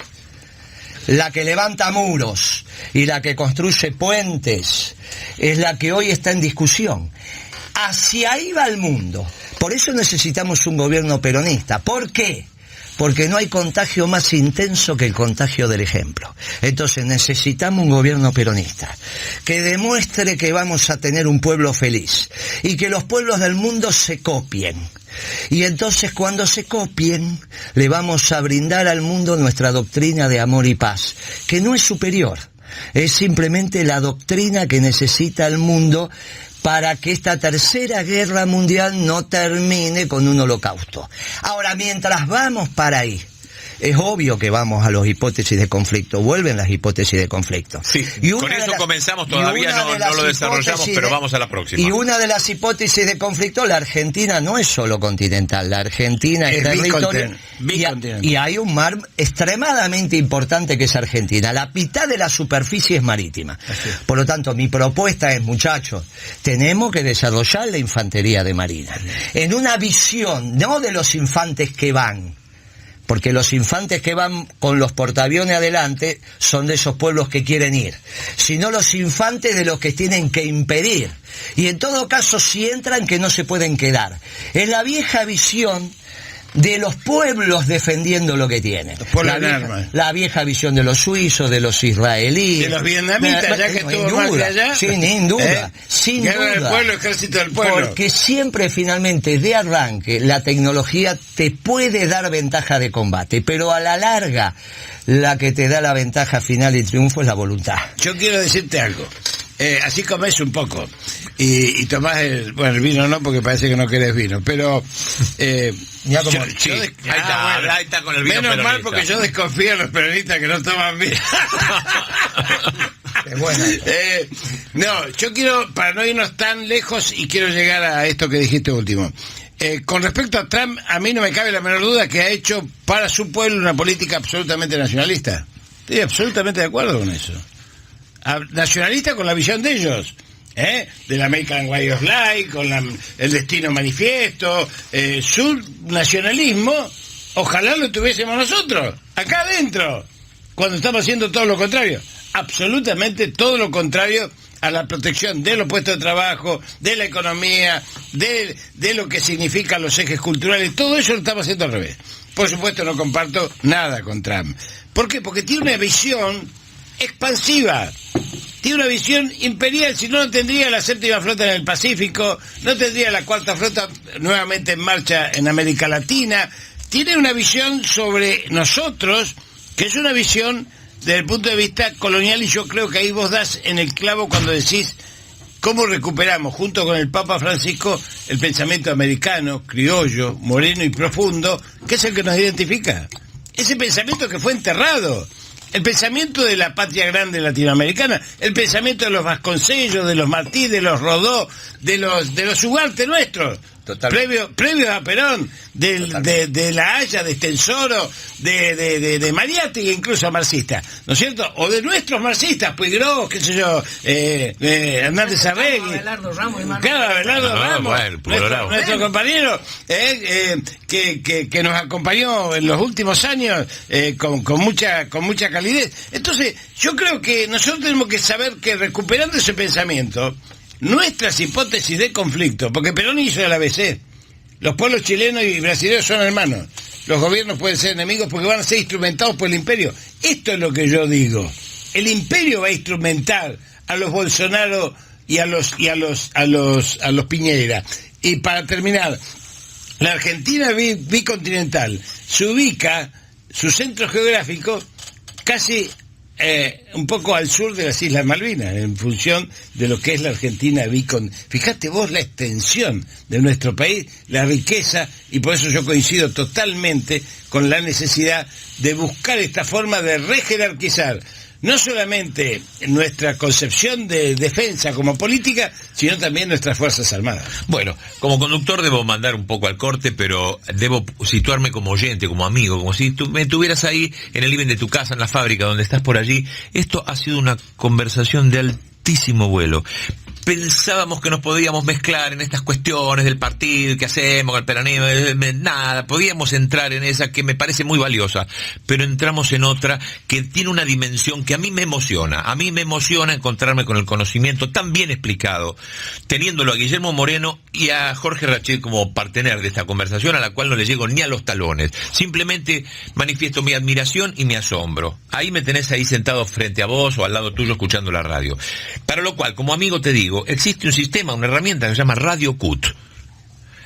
la que levanta muros y la que construye puentes, es la que hoy está en discusión. Hacia ahí va el mundo. Por eso necesitamos un gobierno peronista. ¿Por qué? Porque no hay contagio más intenso que el contagio del ejemplo. Entonces necesitamos un gobierno peronista que demuestre que vamos a tener un pueblo feliz y que los pueblos del mundo se copien. Y entonces cuando se copien, le vamos a brindar al mundo nuestra doctrina de amor y paz, que no es superior, es simplemente la doctrina que necesita el mundo para que esta tercera guerra mundial no termine con un holocausto. Ahora, mientras vamos para ahí, es obvio que vamos a las hipótesis de conflicto, vuelven las hipótesis de conflicto. Sí, con eso comenzamos, todavía no lo desarrollamos, pero vamos a la próxima. Y una de las hipótesis de conflicto, la Argentina no es solo continental, la Argentina es territorio, y hay un mar extremadamente importante que es Argentina, la mitad de la superficie es marítima. Por lo tanto, mi propuesta es, muchachos, tenemos que desarrollar la infantería de marina, en una visión, no de los infantes que van, porque los infantes que van con los portaaviones adelante son de esos pueblos que quieren ir, sino los infantes de los que tienen que impedir. Y en todo caso, si entran, que no se pueden quedar. Es la vieja visión de los pueblos defendiendo lo que tienen. La vieja visión de los suizos, de los israelíes, de los vietnamitas, ya que estuvo más de allá. Sin duda, sin duda. Del pueblo, ejército del pueblo. Porque siempre, finalmente, de arranque, la tecnología te puede dar ventaja de combate, pero a la larga, la que te da la ventaja final y triunfo es la voluntad. Yo quiero decirte algo. así comés un poco. Y tomás el vino no, porque parece que no querés vino, pero... Ya como, ahí está con el vino menos peronista. mal, porque yo desconfío de los peronistas que no toman vino. bueno. No, yo quiero, para no irnos tan lejos, y quiero llegar a esto que dijiste último. Con respecto a Trump, a mí no me cabe la menor duda que ha hecho para su pueblo una política absolutamente nacionalista. Estoy absolutamente de acuerdo con eso. Nacionalista con la visión de ellos, del American Way of Life, con el destino manifiesto, su nacionalismo, ojalá lo tuviésemos nosotros, acá adentro, cuando estamos haciendo todo lo contrario, absolutamente todo lo contrario a la protección de los puestos de trabajo, de la economía, de lo que significan los ejes culturales, todo eso lo estamos haciendo al revés. Por supuesto no comparto nada con Trump. ¿Por qué? Porque tiene una visión expansiva, tiene una visión imperial, si no, no tendría la 7ª flota en el Pacífico, no tendría la 4ª flota nuevamente en marcha en América Latina, tiene una visión sobre nosotros, que es una visión desde el punto de vista colonial, y yo creo que ahí vos das en el clavo cuando decís cómo recuperamos, junto con el Papa Francisco, el pensamiento americano, criollo, moreno y profundo, que es el que nos identifica. Ese pensamiento que fue enterrado, el pensamiento de la patria grande latinoamericana, el pensamiento de los Vasconcellos, de los Martí, de los Rodó, de los Ugarte nuestros, previo a Perón, de La Haya, de Estensoro, de Mariátegui, incluso marxista, ¿no es cierto? O de nuestros marxistas, Puigros, qué sé yo, Hernández Arregui, Abelardo Ramos, Abelardo Ramos, bueno, nuestro compañero que nos acompañó en los últimos años con mucha calidez. Entonces, yo creo que nosotros tenemos que saber que recuperando ese pensamiento, nuestras hipótesis de conflicto, porque Perón hizo el ABC, los pueblos chilenos y brasileños son hermanos, los gobiernos pueden ser enemigos porque van a ser instrumentados por el imperio. Esto es lo que yo digo, el imperio va a instrumentar a los Bolsonaro y a los Piñera. Y para terminar, la Argentina bicontinental se ubica, su centro geográfico, casi un poco al sur de las Islas Malvinas, en función de lo que es la Argentina Fíjate vos la extensión de nuestro país, la riqueza, y por eso yo coincido totalmente con la necesidad de buscar esta forma de rejerarquizar no solamente nuestra concepción de defensa como política, sino también nuestras Fuerzas Armadas. Bueno, como conductor debo mandar un poco al corte, pero debo situarme como oyente, como amigo, como si tú me tuvieras ahí en el living de tu casa, en la fábrica, donde estás por allí. Esto ha sido una conversación de altísimo vuelo. Pensábamos que nos podíamos mezclar en estas cuestiones del partido, qué hacemos, el peronismo, nada, podíamos entrar en esa que me parece muy valiosa, pero entramos en otra que tiene una dimensión que a mí me emociona encontrarme con el conocimiento tan bien explicado, teniéndolo a Guillermo Moreno y a Jorge Rachel como partener de esta conversación, a la cual no le llego ni a los talones, simplemente manifiesto mi admiración y mi asombro. Ahí me tenés ahí sentado frente a vos o al lado tuyo escuchando la radio, para lo cual, como amigo te digo, existe un sistema, una herramienta que se llama Radio Cut.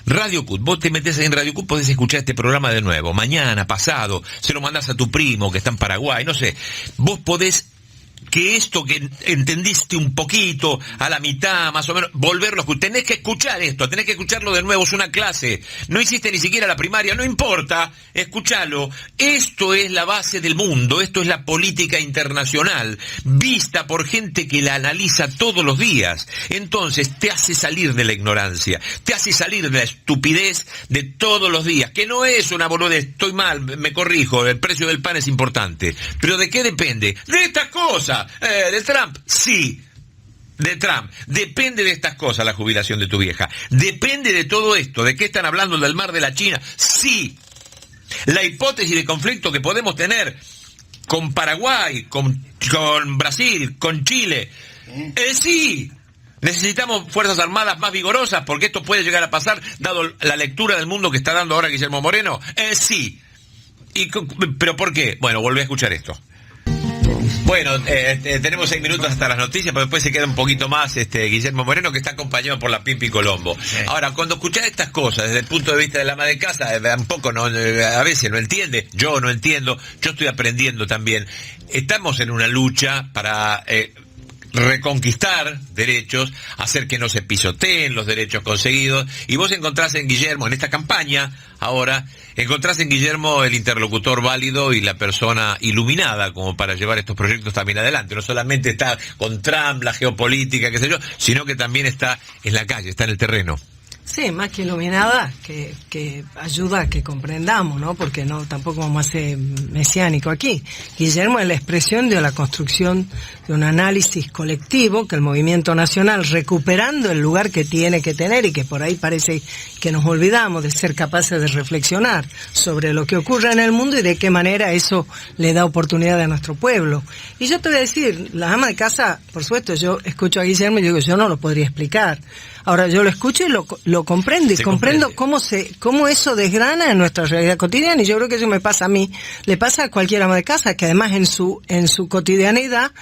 Radio Cut, vos te metés ahí en Radio Cut, podés escuchar este programa de nuevo, mañana, pasado, se lo mandás a tu primo que está en Paraguay, no sé, vos podés que esto que entendiste un poquito, a la mitad, más o menos, volverlo a escuchar. Tenés que escuchar esto, tenés que escucharlo de nuevo, es una clase. No hiciste ni siquiera la primaria, no importa, escuchalo. Esto es la base del mundo, esto es la política internacional, vista por gente que la analiza todos los días. Entonces, te hace salir de la ignorancia, te hace salir de la estupidez de todos los días, que no es una boludez, estoy mal, me corrijo, el precio del pan es importante. Pero ¿de qué depende? De estas cosas. ¿De Trump? Sí, de Trump. Depende de estas cosas la jubilación de tu vieja. Depende de todo esto. ¿De qué están hablando? ¿Del mar de la China? Sí. La hipótesis de conflicto que podemos tener con Paraguay, con Brasil, con Chile. Sí. Necesitamos Fuerzas Armadas más vigorosas porque esto puede llegar a pasar, dado la lectura del mundo que está dando ahora Guillermo Moreno. Sí. ¿Pero por qué? Bueno, volví a escuchar esto. Bueno, tenemos 6 minutos hasta las noticias, pero después se queda un poquito más Guillermo Moreno, que está acompañado por la Pimpi Colombo. Sí. Ahora, cuando escuchás estas cosas desde el punto de vista de la ama de casa, un poco no, a veces no entiende, yo no entiendo, yo estoy aprendiendo también. Estamos en una lucha para reconquistar derechos, hacer que no se pisoteen los derechos conseguidos, y vos encontrás en Guillermo, en esta campaña, ahora, encontrás en Guillermo el interlocutor válido y la persona iluminada como para llevar estos proyectos también adelante. No solamente está con Trump, la geopolítica, qué sé yo, sino que también está en la calle, está en el terreno. Sí, más que iluminada, que ayuda a que comprendamos, ¿no? Porque no, tampoco vamos a ser mesiánico aquí. Guillermo es la expresión de la construcción de un análisis colectivo que el movimiento nacional, recuperando el lugar que tiene que tener y que por ahí parece que nos olvidamos de ser capaces de reflexionar sobre lo que ocurre en el mundo y de qué manera eso le da oportunidad a nuestro pueblo. Y yo te voy a decir, la ama de casa, por supuesto, yo escucho a Guillermo y digo, yo no lo podría explicar. Ahora yo lo escucho y lo comprendo, y comprendo cómo eso desgrana en nuestra realidad cotidiana, y yo creo que eso me pasa a mí, le pasa a cualquier ama de casa, que además en su cotidianidad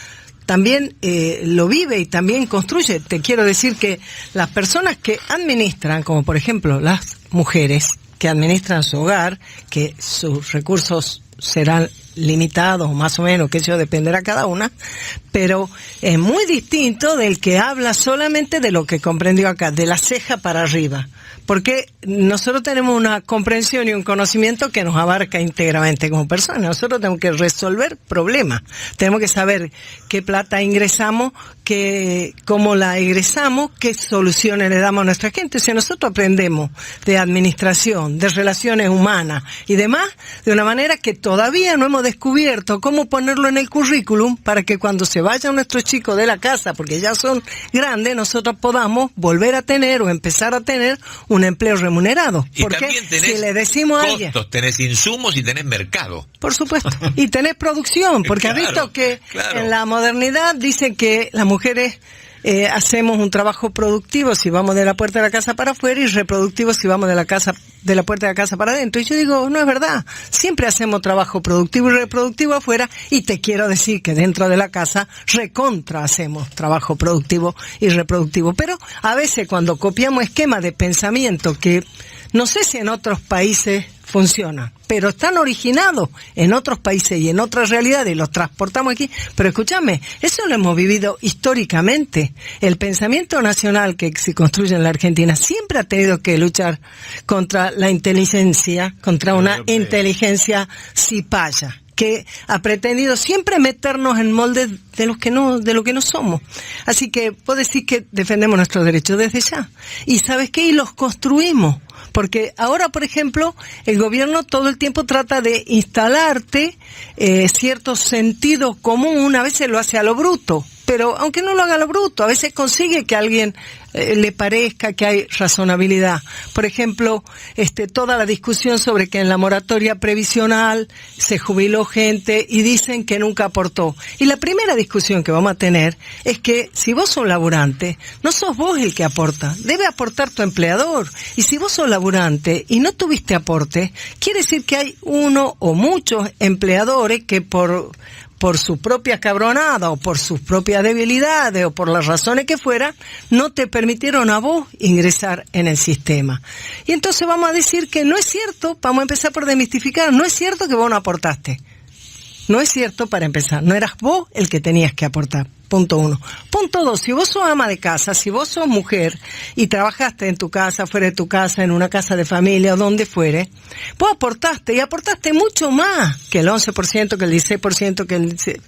también lo vive y también construye. Te quiero decir que las personas que administran, como por ejemplo las mujeres que administran su hogar, que sus recursos serán limitados, más o menos, que eso dependerá cada una, pero es muy distinto del que habla solamente de lo que comprendió acá, de la ceja para arriba, porque nosotros tenemos una comprensión y un conocimiento que nos abarca íntegramente como personas. Nosotros tenemos que resolver problemas, tenemos que saber qué plata ingresamos, cómo la egresamos, qué soluciones le damos a nuestra gente. Si nosotros aprendemos de administración, de relaciones humanas y demás, de una manera que todavía no hemos descubierto cómo ponerlo en el currículum para que cuando se vayan nuestros chicos de la casa, porque ya son grandes, nosotros podamos volver a tener o empezar a tener un empleo remunerado. Y porque también tenés si le decimos costos, a alguien, tenés insumos y tenés mercado. por supuesto, y tenés producción, porque Claro, has visto que claro. en la modernidad dicen que las mujeres hacemos un trabajo productivo si vamos de la puerta de la casa para afuera y reproductivo si vamos de la puerta de la casa para adentro. Y yo digo, no es verdad. Siempre hacemos trabajo productivo y reproductivo afuera, y te quiero decir que dentro de la casa recontra hacemos trabajo productivo y reproductivo. Pero a veces cuando copiamos esquemas de pensamiento que no sé si en otros países funciona, pero están originados en otros países y en otras realidades y los transportamos aquí. Pero escúchame, eso lo hemos vivido históricamente. El pensamiento nacional que se construye en la Argentina siempre ha tenido que luchar contra la inteligencia, contra una inteligencia cipaya, que ha pretendido siempre meternos en moldes de lo que no somos. Así que puedo decir que defendemos nuestros derechos desde ya. Y ¿sabes qué? Y los construimos. Porque ahora, por ejemplo, el gobierno todo el tiempo trata de instalarte cierto sentido común. A veces lo hace a lo bruto, pero aunque no lo haga a lo bruto, a veces consigue que a alguien le parezca que hay razonabilidad. Por ejemplo, toda la discusión sobre que en la moratoria previsional se jubiló gente y dicen que nunca aportó. Y la primera discusión que vamos a tener es que si vos sos laburante, no sos vos el que aporta, debe aportar tu empleador. Y si vos sos laburante y no tuviste aporte, quiere decir que hay uno o muchos empleadores que por su propia cabronada o por sus propias debilidades o por las razones que fuera, no te permitieron a vos ingresar en el sistema. Y entonces vamos a decir que no es cierto, vamos a empezar por desmistificar, no es cierto que vos no aportaste. No es cierto, para empezar, no eras vos el que tenías que aportar. Punto 1. Punto 2, si vos sos ama de casa, si vos sos mujer y trabajaste en tu casa, fuera de tu casa, en una casa de familia o donde fuere, vos aportaste, y aportaste mucho más que el 11%, que el 16%, que el...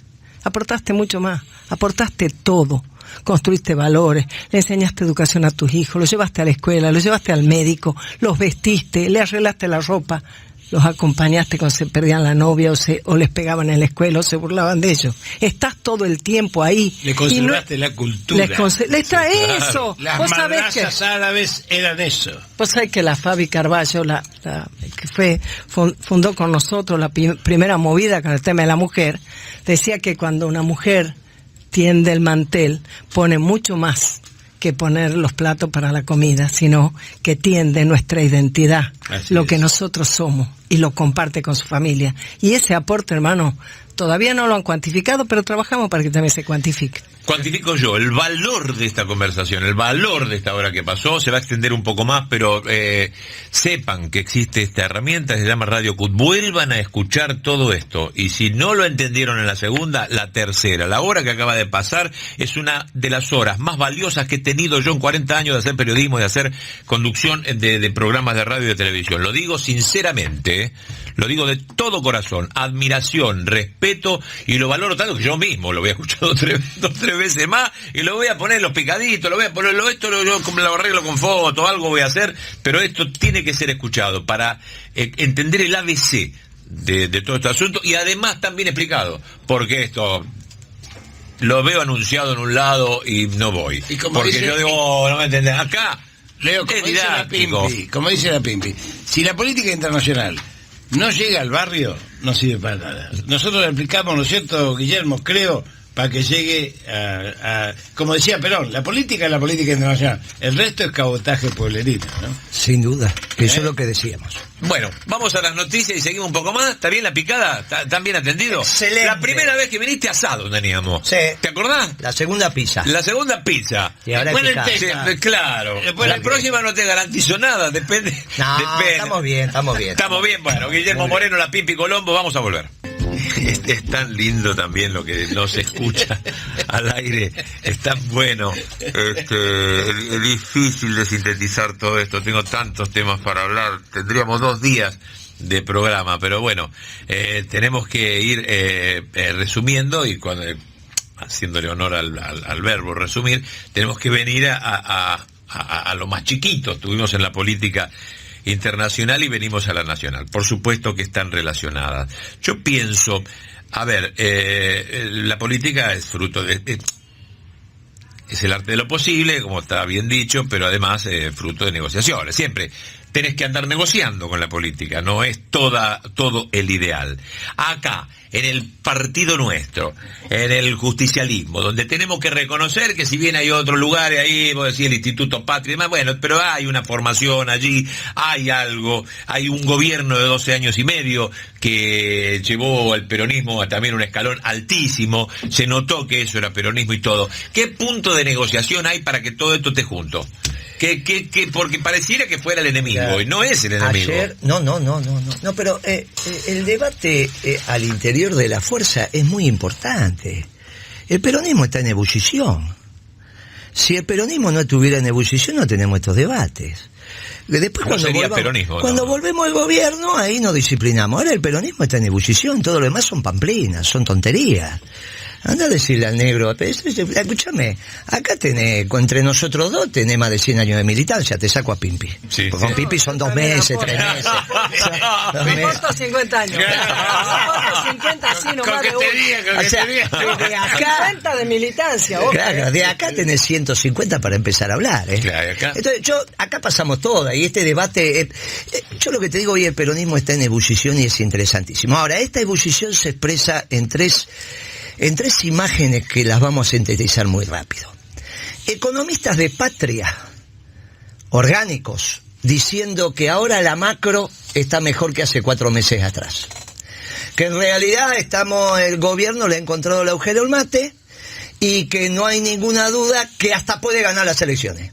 Aportaste mucho más, aportaste todo. Construiste valores, le enseñaste educación a tus hijos, los llevaste a la escuela, los llevaste al médico, los vestiste, le arreglaste la ropa, los acompañaste cuando se perdían la novia o les pegaban en la escuela o se burlaban de ellos. Estás todo el tiempo ahí. Le conservaste la cultura. Les trae eso. Las ¿Vos sabés madrazas árabes eran eso. Vos sabés que la Fabi Carballo, que fundó con nosotros la primera movida con el tema de la mujer, decía que cuando una mujer tiende el mantel, pone mucho más que poner los platos para la comida, sino que tiende nuestra identidad, lo que nosotros somos. y lo comparte con su familia. Y ese aporte, hermano, todavía no lo han cuantificado, pero trabajamos para que también se cuantifique. Cuantifico yo el valor de esta conversación, el valor de esta hora que pasó. Se va a extender un poco más, pero sepan que existe esta herramienta, se llama Radio CUT. Vuelvan a escuchar todo esto, y si no lo entendieron en la segunda, la tercera. La hora que acaba de pasar es una de las horas más valiosas que he tenido yo en 40 años de hacer periodismo, de hacer conducción de programas de radio y de televisión. Lo digo sinceramente, lo digo de todo corazón, admiración, respeto, y lo valoro tanto que yo mismo lo había escuchado dos, tres veces más, y lo voy a poner los picaditos, lo voy a poner, esto lo arreglo con foto, algo voy a hacer, pero esto tiene que ser escuchado para entender el ABC de todo este asunto, y además también explicado, porque esto lo veo anunciado en un lado y no voy, y como porque dice, yo digo, no me entendés, acá Leo, como dice la Pimpi, si la política internacional no llega al barrio, no sirve para nada. Nosotros le aplicamos, ¿no es cierto, Guillermo? Creo, para que llegue como decía Perón, la política es la política internacional, el resto es cabotaje pueblerino, ¿no? Sin duda, que eso es lo que decíamos. Bueno, vamos a las noticias y seguimos un poco más. ¿Está bien la picada? ¿Está bien atendido? Excelente. La primera vez que viniste asado teníamos. Sí. ¿Te acordás? La segunda pizza. La segunda pizza. Y ahora Después picada. lenteja. Claro. Después La la próxima no te garantizo nada, depende. No, depende. estamos bien. Estamos bien, bueno, Guillermo Moreno, la Pimpi Colombo, vamos a volver. Es tan lindo también lo que no se escucha al aire, es tan bueno. Es difícil de sintetizar todo esto, tengo tantos temas para hablar, tendríamos 2 días de programa, pero bueno, tenemos que ir resumiendo, y cuando haciéndole honor al verbo resumir, tenemos que venir a lo más chiquito. Estuvimos en la política internacional y venimos a la nacional. Por supuesto que están relacionadas. Yo pienso, a ver, la política es fruto es el arte de lo posible, como está bien dicho, pero además fruto de negociaciones. Siempre tenés que andar negociando con la política, no es todo el ideal. Acá, en el partido nuestro, en el justicialismo, donde tenemos que reconocer que si bien hay otros lugares ahí, vos decís el Instituto Patria y demás, bueno, pero hay una formación allí, hay algo, hay un gobierno de 12 años y medio que llevó al peronismo a también un escalón altísimo, se notó que eso era peronismo y todo. ¿Qué punto de negociación hay para que todo esto esté junto? Porque pareciera que fuera el enemigo, y no es el enemigo. Ayer, no, pero el debate al interior de la fuerza es muy importante. El peronismo está en ebullición. Si el peronismo no estuviera en ebullición, no tenemos estos debates. Después, cuando volvemos al gobierno, ahí nos disciplinamos. Ahora el peronismo está en ebullición, todo lo demás son pamplinas, son tonterías. Anda a decirle al negro, escúchame, acá tenés, entre nosotros dos, tenés más de 100 años de militancia, te saco a Pimpi. Sí, porque con Pimpi son 2 meses, 3 meses. Me importa 50 años. Me importa 50 así nomás de uno. O sea, de acá... 50 de militancia, ojo. Claro, de acá tenés 150 para empezar a hablar, ¿eh? Claro, acá. Entonces, acá pasamos toda, y este debate, yo lo que te digo hoy, el peronismo está en ebullición y es interesantísimo. Ahora, esta ebullición se expresa en tres imágenes que las vamos a sintetizar muy rápido. Economistas de Patria, orgánicos, diciendo que ahora la macro está mejor que hace 4 meses atrás. Que en realidad el gobierno le ha encontrado el agujero al mate y que no hay ninguna duda que hasta puede ganar las elecciones.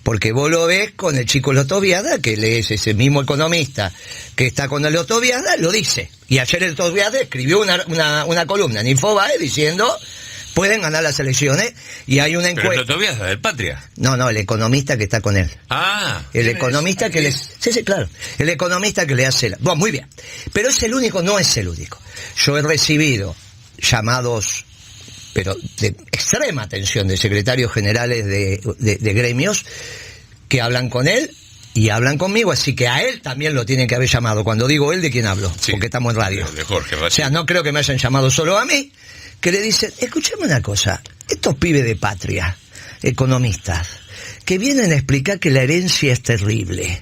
Porque vos lo ves con el chico Lotoviada, que es ese mismo economista que está con el Lotoviada, lo dice. Y ayer el Lotoviada escribió una columna en Infobae diciendo, pueden ganar las elecciones, y hay una encuesta. ¿Pero el Lotoviada del Patria? No, el economista que está con él. Ah. El economista que le... Sí, claro. El economista que le hace Bueno, muy bien. Pero es el único, no es el único. Yo he recibido llamados, pero de extrema atención, de secretarios generales de gremios que hablan con él y hablan conmigo, así que a él también lo tienen que haber llamado. Cuando digo él, ¿de quién hablo? Sí, porque estamos en radio. De Jorge. O sea, no creo que me hayan llamado solo a mí, que le dicen, escúchame una cosa, estos pibes de Patria, economistas, que vienen a explicar que la herencia es terrible,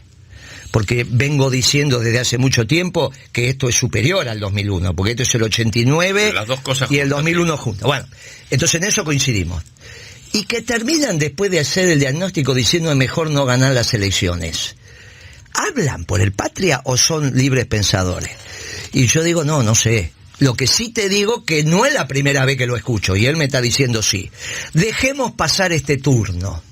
porque vengo diciendo desde hace mucho tiempo que esto es superior al 2001, porque esto es el 89 las dos cosas y el 2001 juntos. Bueno, entonces en eso coincidimos. Y que terminan después de hacer el diagnóstico diciendo es mejor no ganar las elecciones. ¿hablan por el Patria o son libres pensadores? Y yo digo, no sé. Lo que sí te digo que no es la primera vez que lo escucho, y él me está diciendo sí. Dejemos pasar este turno.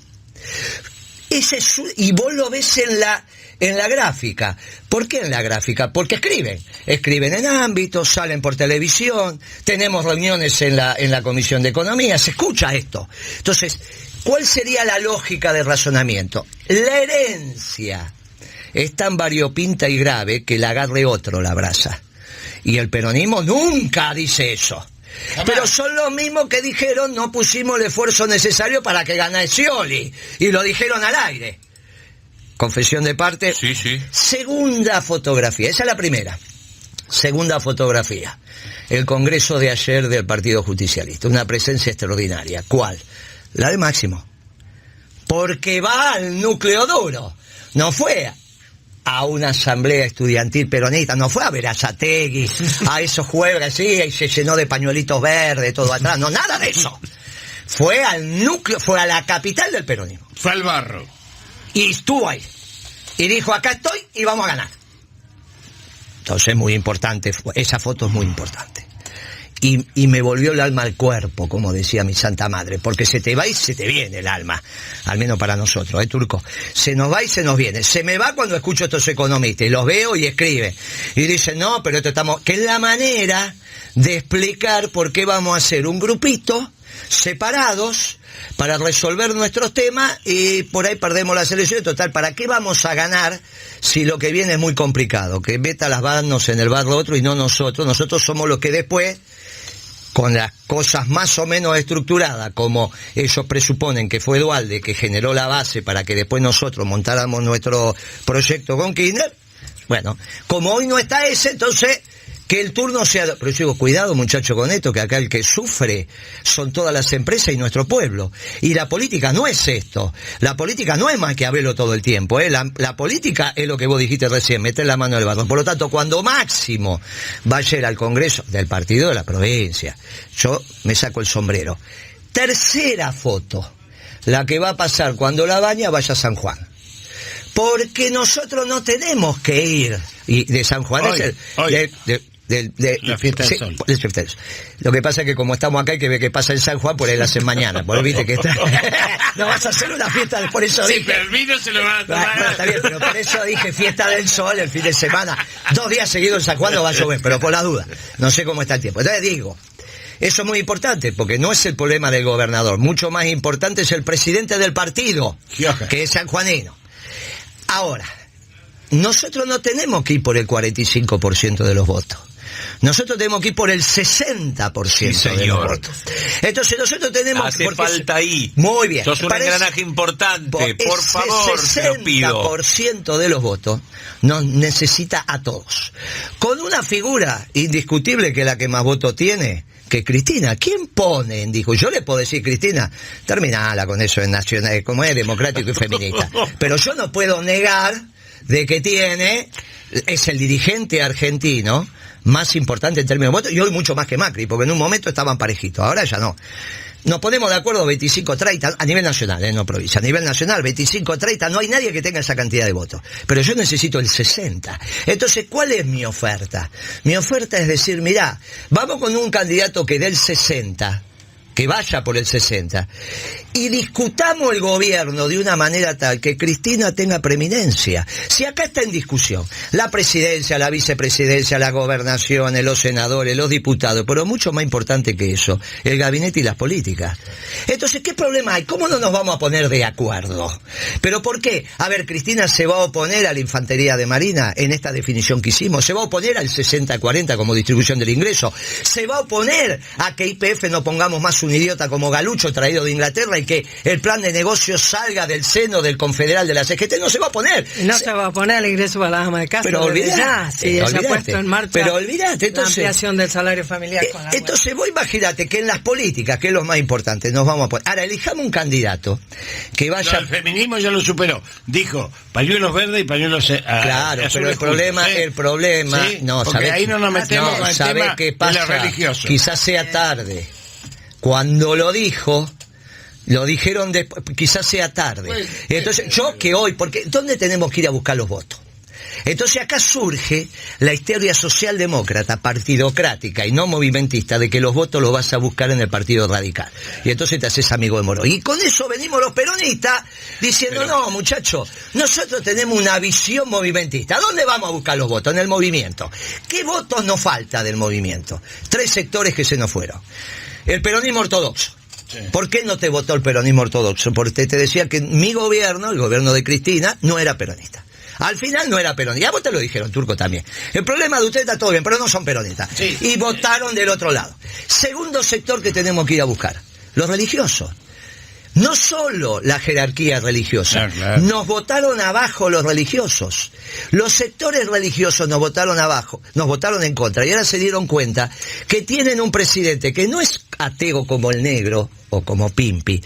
Y vos lo ves en la gráfica. ¿Por qué en la gráfica? Porque escriben en ámbitos, salen por televisión, tenemos reuniones en la Comisión de Economía, se escucha esto. Entonces, ¿cuál sería la lógica de razonamiento? La herencia es tan variopinta y grave que la agarre otro la abraza. Y el peronismo nunca dice eso. Jamás. Pero son los mismos que dijeron no pusimos el esfuerzo necesario para que gane Scioli. Y lo dijeron al aire. Confesión de parte. Sí. Segunda fotografía. Esa es la primera. Segunda fotografía. El congreso de ayer del Partido Justicialista. Una presencia extraordinaria. ¿Cuál? La de Máximo. Porque va al núcleo duro. No fue a una asamblea estudiantil peronista, no fue a ver a Sategui, a esos jueves así, y se llenó de pañuelitos verdes, todo atrás, no, nada de eso. Fue al núcleo, fue a la capital del peronismo. Fue al barro. Y estuvo ahí. Y dijo, acá estoy y vamos a ganar. Entonces, muy importante, esa foto es muy importante. Y me volvió el alma al cuerpo, como decía mi santa madre, porque se te va y se te viene el alma, al menos para nosotros, Turco. Se nos va y se nos viene. Se me va cuando escucho a estos economistas, y los veo y escriben. Y dicen, no, pero esto estamos... Que es la manera de explicar por qué vamos a hacer un grupito separados para resolver nuestros temas y por ahí perdemos la selección. Total, ¿para qué vamos a ganar si lo que viene es muy complicado? Que meta las manos en el barro otro y no nosotros. Nosotros somos los que después, con las cosas más o menos estructuradas, como ellos presuponen que fue Duhalde, que generó la base para que después nosotros montáramos nuestro proyecto con Kirchner, bueno, como hoy no está ese, entonces que el turno sea... Pero yo digo, cuidado muchacho con esto, que acá el que sufre son todas las empresas y nuestro pueblo. Y la política no es esto. La política no es Maquiavelo todo el tiempo. La política es lo que vos dijiste recién, meter la mano en el barro. Por lo tanto, cuando Máximo vaya a ir al Congreso del partido de la provincia, yo me saco el sombrero. Tercera foto, la que va a pasar cuando la baña vaya a San Juan. Porque nosotros no tenemos que ir... Y de San Juan hoy, es la fiesta del sol. Lo que pasa es que como estamos acá hay que ver qué pasa en San Juan, por ahí la hacen mañana. Porque viste que está... No vas a hacer una fiesta, por eso sí, dije... pero el vino se lo van a tomar. Bueno, está bien, pero por eso dije fiesta del sol el fin de semana. 2 días seguidos en San Juan no va a llover, pero por la duda. No sé cómo está el tiempo. Entonces digo, eso es muy importante, porque no es el problema del gobernador. Mucho más importante es el presidente del partido, que es sanjuanino. Ahora, nosotros no tenemos que ir por el 45% de los votos. Nosotros tenemos que ir por el 60% de los votos. Entonces nosotros tenemos... Hace falta ahí. Muy bien. Sos un engranaje importante, por favor, te lo pido. El 60% de los votos nos necesita a todos. Con una figura indiscutible que es la que más votos tiene, que Cristina. ¿Quién pone en disco? Yo le puedo decir, Cristina, terminala con eso en nacional, como es democrático y feminista. Pero yo no puedo negar de que es el dirigente argentino más importante en términos de votos, y hoy mucho más que Macri, porque en un momento estaban parejitos, ahora ya no. Nos ponemos de acuerdo 25-30 a nivel nacional, no provincia, a nivel nacional 25-30, no hay nadie que tenga esa cantidad de votos, pero yo necesito el 60. Entonces, ¿cuál es mi oferta? Mi oferta es decir, mirá, vamos con un candidato que dé el 60, que vaya por el 60, y discutamos el gobierno de una manera tal que Cristina tenga preeminencia. Si acá está en discusión la presidencia, la vicepresidencia, las gobernaciones, los senadores, los diputados, pero mucho más importante que eso, el gabinete y las políticas. Entonces, ¿qué problema hay? ¿Cómo no nos vamos a poner de acuerdo? ¿Pero por qué? A ver, Cristina se va a oponer a la infantería de Marina en esta definición que hicimos, se va a oponer al 60-40 como distribución del ingreso, se va a oponer a que YPF no pongamos más un idiota como Galucho traído de Inglaterra y que el plan de negocios salga del seno del confederal de la CGT. No se va a poner. No se va a poner el ingreso para las amas de casa. Pero olvidate. Sí, se ha puesto en marcha. Pero olvidate, entonces, la ampliación del salario familiar. Con la entonces vos imagínate que en las políticas, que es lo más importante, nos vamos a poner. Ahora, elijamos un candidato que vaya... No, el feminismo ya lo superó. Dijo, pañuelos verdes y pañuelos claro, pero el problema, ¿sí? No, porque sabés, ahí no nos metemos con el tema qué pasa, de lo religioso. Quizás sea tarde. Cuando lo dijeron después, quizás sea tarde. Entonces, yo que hoy, porque ¿dónde tenemos que ir a buscar los votos? Entonces acá surge la histeria socialdemócrata, partidocrática y no movimentista de que los votos los vas a buscar en el Partido Radical. Y entonces te haces amigo de Moró. Y con eso venimos los peronistas diciendo, no, muchachos, nosotros tenemos una visión movimentista. ¿Dónde vamos a buscar los votos? En el movimiento. ¿Qué votos nos falta del movimiento? 3 sectores que se nos fueron. El peronismo ortodoxo. Sí. ¿Por qué no te votó el peronismo ortodoxo? Porque te decía que mi gobierno, el gobierno de Cristina, no era peronista. Al final no era peronista. Ya vos te lo dijeron, Turco, también. El problema de ustedes está todo bien, pero no son peronistas. Sí. Y votaron del otro lado. Segundo sector que tenemos que ir a buscar. Los religiosos. No solo la jerarquía religiosa, claro. Nos votaron abajo los religiosos. Los sectores religiosos nos votaron abajo, nos votaron en contra. Y ahora se dieron cuenta que tienen un presidente que no es ateo como el negro o como Pimpi,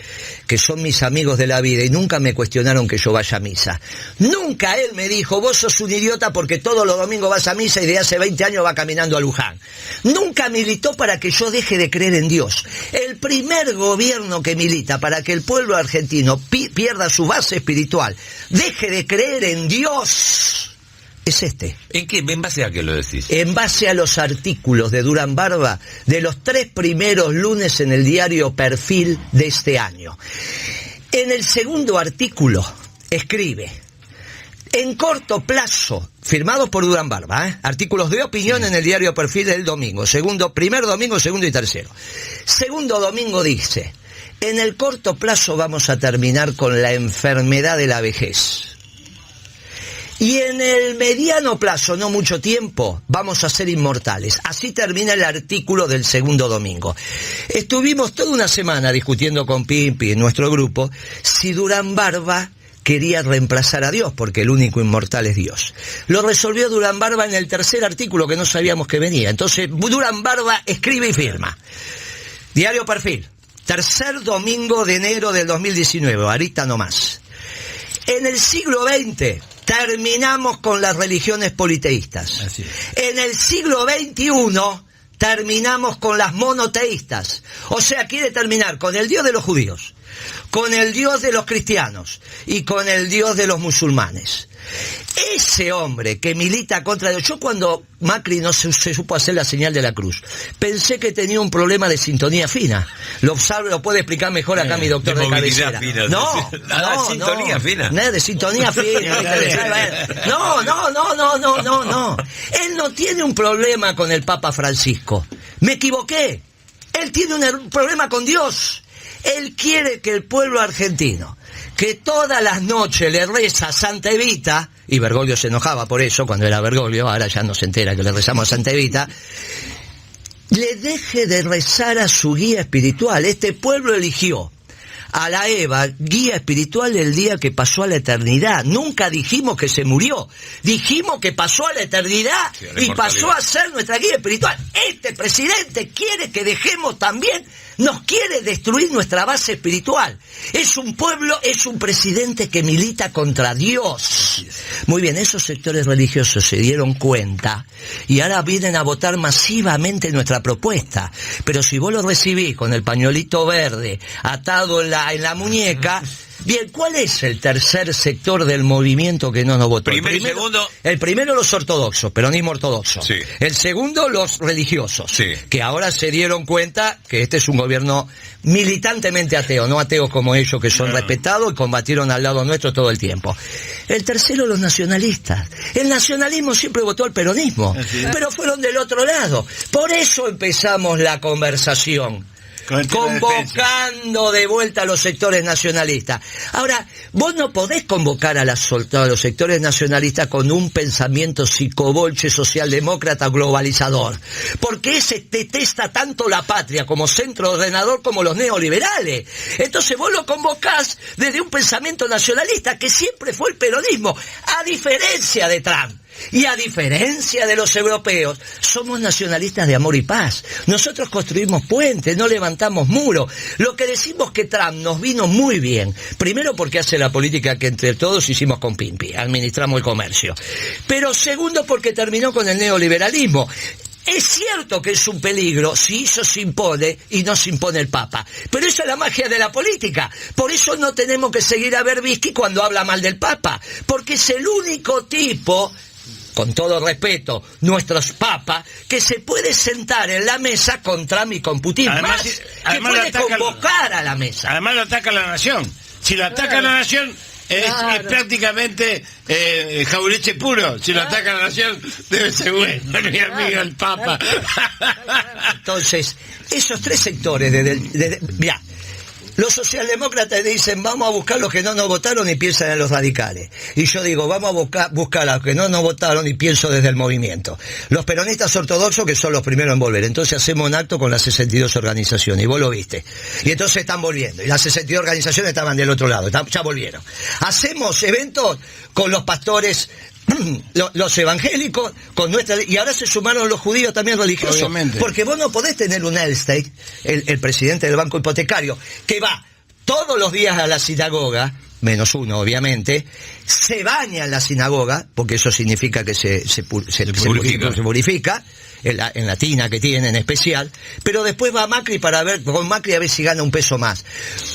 que son mis amigos de la vida y nunca me cuestionaron que yo vaya a misa. Nunca él me dijo, vos sos un idiota porque todos los domingos vas a misa y de hace 20 años va caminando a Luján. Nunca militó para que yo deje de creer en Dios. El primer gobierno que milita para que el pueblo argentino pierda su base espiritual, deje de creer en Dios, es este. ¿En qué? ¿En base a qué lo decís? En base a los artículos de Durán Barba de los 3 primeros lunes en el diario Perfil de este año. En el segundo artículo escribe, en corto plazo, firmados por Durán Barba, artículos de opinión en el diario Perfil del domingo, primer domingo, segundo y tercero. Segundo domingo dice, en el corto plazo vamos a terminar con la enfermedad de la vejez. Y en el mediano plazo, no mucho tiempo, vamos a ser inmortales. Así termina el artículo del segundo domingo. Estuvimos toda una semana discutiendo con Pimpi en nuestro grupo si Durán Barba quería reemplazar a Dios, porque el único inmortal es Dios. Lo resolvió Durán Barba en el tercer artículo que no sabíamos que venía. Entonces Durán Barba escribe y firma. Diario Perfil, tercer domingo de enero del 2019, ahorita nomás. En el siglo XX terminamos con las religiones politeístas. En el siglo XXI terminamos con las monoteístas. O sea, quiere terminar con el Dios de los judíos, con el Dios de los cristianos y con el Dios de los musulmanes. Ese hombre que milita contra Dios, yo cuando Macri no se supo hacer la señal de la cruz, pensé que tenía un problema de sintonía fina. Lo puede explicar mejor acá mi doctor de cabecera. Fina, no, sintonía fina. Nada de sintonía fina. No. Él no tiene un problema con el Papa Francisco. Me equivoqué. Él tiene un problema con Dios. Él quiere que el pueblo argentino, que todas las noches le reza a Santa Evita, y Bergoglio se enojaba por eso cuando era Bergoglio, ahora ya no se entera que le rezamos a Santa Evita, le deje de rezar a su guía espiritual. Este pueblo eligió a la Eva, guía espiritual, el día que pasó a la eternidad. Nunca dijimos que se murió, dijimos que pasó a la eternidad y pasó a ser nuestra guía espiritual. Este presidente quiere que dejemos también, nos quiere destruir nuestra base espiritual. Es un pueblo, es un presidente que milita contra Dios. Muy bien, esos sectores religiosos se dieron cuenta y ahora vienen a votar masivamente nuestra propuesta. Pero si vos lo recibís con el pañuelito verde atado en la muñeca, bien, ¿cuál es el tercer sector del movimiento que no nos votó? El primero los ortodoxos, peronismo ortodoxo. Sí. El segundo los religiosos, sí, que ahora se dieron cuenta que este es un gobierno militantemente ateo, no ateos como ellos que son respetados y combatieron al lado nuestro todo el tiempo. El tercero los nacionalistas. El nacionalismo siempre votó al peronismo, pero fueron del otro lado. Por eso empezamos la conversación, convocando de vuelta a los sectores nacionalistas. Ahora, vos no podés convocar a los sectores nacionalistas con un pensamiento psicobolche socialdemócrata globalizador, porque ese detesta tanto la patria como centro ordenador como los neoliberales. Entonces vos lo convocás desde un pensamiento nacionalista que siempre fue el peronismo, a diferencia de Trump. Y a diferencia de los europeos, somos nacionalistas de amor y paz. Nosotros construimos puentes, no levantamos muros. Lo que decimos que Trump nos vino muy bien. Primero porque hace la política que entre todos hicimos con Pimpi, administramos el comercio. Pero segundo porque terminó con el neoliberalismo. Es cierto que es un peligro si eso se impone y no se impone el Papa, pero esa es la magia de la política. Por eso no tenemos que seguir a Berbisky cuando habla mal del Papa, porque es el único tipo con todo respeto, nuestros papas, que se puede sentar en la mesa con Trump y con Putin, Además, que además puede lo ataca- convocar a la mesa. Además lo ataca la nación. Si lo ataca la nación, es prácticamente jabuleche puro. Si lo ataca la nación, debe ser bueno, mi amigo el Papa. Entonces, esos tres sectores, mirá, los socialdemócratas dicen, vamos a buscar los que no nos votaron y piensan en los radicales. Y yo digo, vamos a buscar a los que no nos votaron y pienso desde el movimiento. Los peronistas ortodoxos, que son los primeros en volver. Entonces hacemos un acto con las 62 organizaciones, y vos lo viste. Y entonces están volviendo. Y las 62 organizaciones estaban del otro lado, ya volvieron. Hacemos eventos con los pastores, los evangélicos, con nuestra, y ahora se sumaron los judíos también religiosos. Obviamente. Porque vos no podés tener un Elstate, el presidente del banco hipotecario, que va todos los días a la sinagoga, menos uno obviamente, se baña en la sinagoga, porque eso significa que se purifica, en la tina que tiene en especial, pero después va a Macri para ver, con Macri a ver si gana un peso más.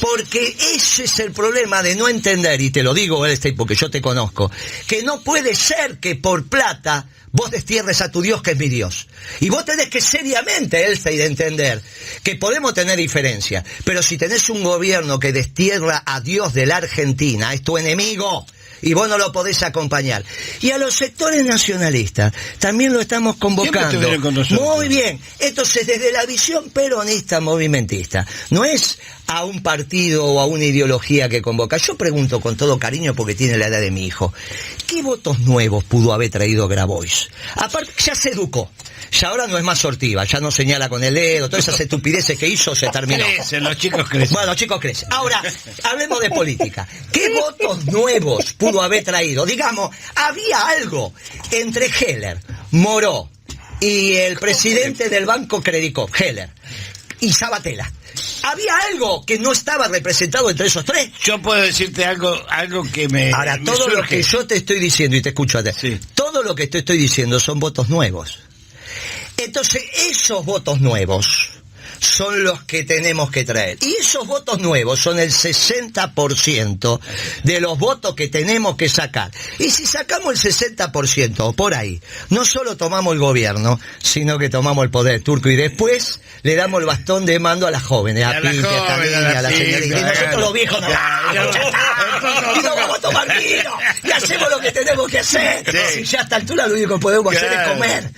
Porque ese es el problema de no entender, y te lo digo, Elstate, porque yo te conozco, que no puede ser que por plata vos destierres a tu Dios, que es mi Dios. Y vos tenés que seriamente, Elstate, entender que podemos tener diferencias, pero si tenés un gobierno que destierra a Dios de la Argentina, es tu enemigo. Y vos no lo podés acompañar. Y a los sectores nacionalistas también lo estamos convocando. Siempre estuvieron con nosotros. Muy bien. Entonces, desde la visión peronista movimentista, no es a un partido o a una ideología que convoca. Yo pregunto con todo cariño, porque tiene la edad de mi hijo, ¿qué votos nuevos pudo haber traído Grabois? Aparte, ya se educó. Ya ahora no es más sortiva, ya no señala con el dedo, todas esas estupideces que hizo se terminó. Crecen, los chicos crecen. Bueno, los chicos crecen. Ahora, hablemos de política. ¿Qué votos nuevos pudo haber traído? Digamos, había algo entre Heller, Moró y el presidente del Banco Credicop, Heller, y Sabatella. ¿Había algo que no estaba representado entre esos tres? Yo puedo decirte algo que me... Ahora, me todo surge. lo que yo te estoy diciendo, y te escucho a ti, Sí. todo lo que te estoy diciendo son votos nuevos. Entonces, esos votos nuevos son los que tenemos que traer. Y esos votos nuevos son el 60% de los votos que tenemos que sacar. Y si sacamos el 60% o por ahí, no solo tomamos el gobierno, sino que tomamos el poder turco y después le damos el bastón de mando a las jóvenes, a Pinti, a Tania, a la señorita. Y nosotros los viejos nos vamos, ya está. Y nos vamos a tomar vino y hacemos lo que tenemos que hacer. Sí. Y ya a esta altura lo único que podemos hacer es Claro. comer.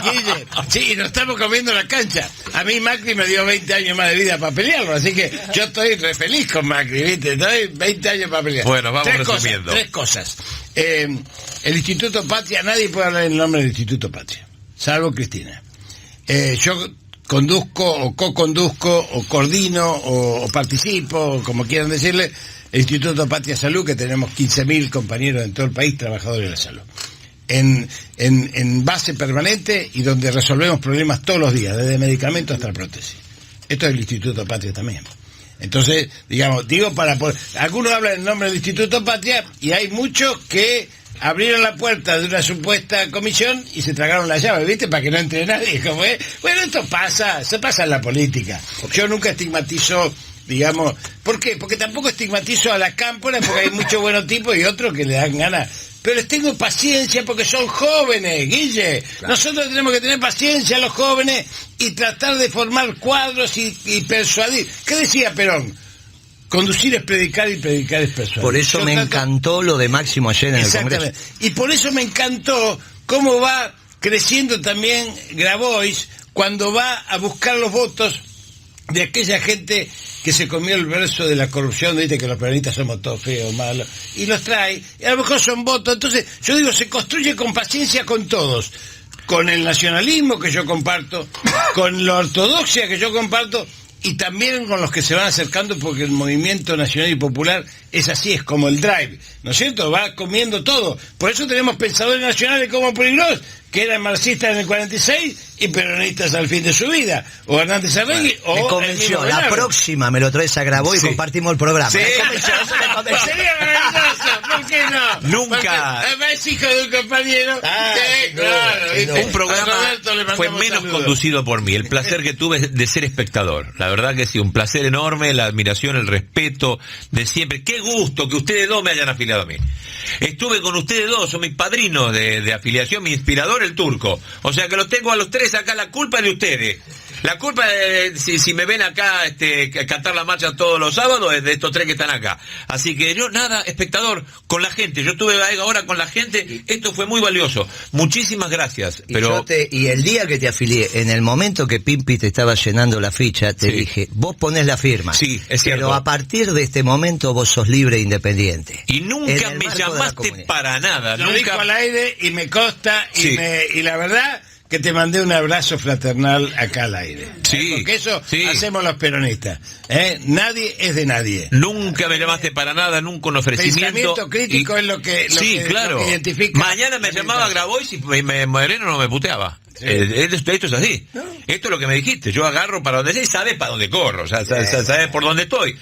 Guille, sí, nos estamos comiendo la cancha. A mí Macri me dio 20 años más de vida para pelearlo, así que yo estoy re feliz con Macri, ¿viste? Estoy 20 años para pelear. Bueno, vamos resumiendo. Tres cosas. El Instituto Patria, nadie puede hablar en el nombre del Instituto Patria, salvo Cristina. Yo conduzco, o co-conduzco, o coordino, o participo, o como quieran decirle, el Instituto Patria Salud, que tenemos 15.000 compañeros en todo el país, trabajadores de la salud. En base permanente y donde resolvemos problemas todos los días, desde medicamentos hasta prótesis. Esto es el Instituto Patria también. Entonces, digamos, digo algunos hablan en nombre del Instituto Patria y hay muchos que abrieron la puerta de una supuesta comisión y se tragaron la llave, ¿viste? Para que no entre nadie, como es. Bueno, esto pasa, se pasa en la política. Yo nunca estigmatizo, digamos, ¿por qué? Porque tampoco estigmatizo a la cámpora, porque hay muchos buenos tipos y otros que le dan ganas. Pero les tengo paciencia porque son jóvenes, Guille. Claro. Nosotros tenemos que tener paciencia a los jóvenes y tratar de formar cuadros y persuadir. ¿Qué decía Perón? Conducir es predicar y predicar es persuadir. Por eso me encantó lo de Máximo ayer en el Congreso. Y por eso me encantó cómo va creciendo también Grabois cuando va a buscar los votos de aquella gente que se comió el verso de la corrupción, ¿viste? Que los peronistas somos todos feos, malos, y los trae, y a lo mejor son votos. Entonces, yo digo, se construye con paciencia con todos, con el nacionalismo que yo comparto, con la ortodoxia que yo comparto, y también con los que se van acercando, porque el movimiento nacional y popular es así, es como el drive, ¿no es cierto? Va comiendo todo. Por eso tenemos pensadores nacionales como Puigdemont, que eran marxistas en el 46 y peronistas al fin de su vida, o Hernández Arregui, Me o convenció, el la mismo próxima me lo traes a Grabó y Sí. compartimos el programa. Sí. Me convenció, eso me convenció. Sería maravilloso, ¿por qué no? Nunca. Porque además es hijo de un compañero. Ah, Sí, sin duda, claro, sin ¿viste? duda. Un programa A Roberto le mandamos fue menos saludos. conducido por mí. El placer que tuve de ser espectador. La verdad que sí, un placer enorme, la admiración, el respeto de siempre. Qué gusto que ustedes dos me hayan afiliado a mí. Estuve con ustedes dos, son mis padrinos de afiliación, mi inspirador, el Turco. O sea que los tengo a los tres acá, la culpa es de ustedes. La culpa de, si me ven acá cantar la marcha todos los sábados, es de estos tres que están acá. Así que yo, nada, espectador, con la gente. Yo estuve ahora con la gente, esto fue muy valioso. Muchísimas gracias. Pero Y el día que te afilié, en el momento que Pimpi te estaba llenando la ficha, te Sí. dije, vos ponés la firma. Sí, es cierto. Pero a partir de este momento vos sos libre e independiente. y En nunca el me marco de la llamaste comunidad. para nada. Lo dijo Nunca. al aire y me consta, Sí. y la verdad que te mandé un abrazo fraternal acá al aire. Sí, Porque eso sí. hacemos los peronistas. Nadie es de nadie. Nunca me llamaste para nada, nunca un ofrecimiento. Pensamiento crítico es lo que sí, claro. lo que identifica. Mañana me llamaba Grabois y Moreno no me puteaba. Sí. Esto es así. Esto es lo que me dijiste. Yo agarro para donde sé y sabes para dónde corro. O sea, sabes por dónde estoy.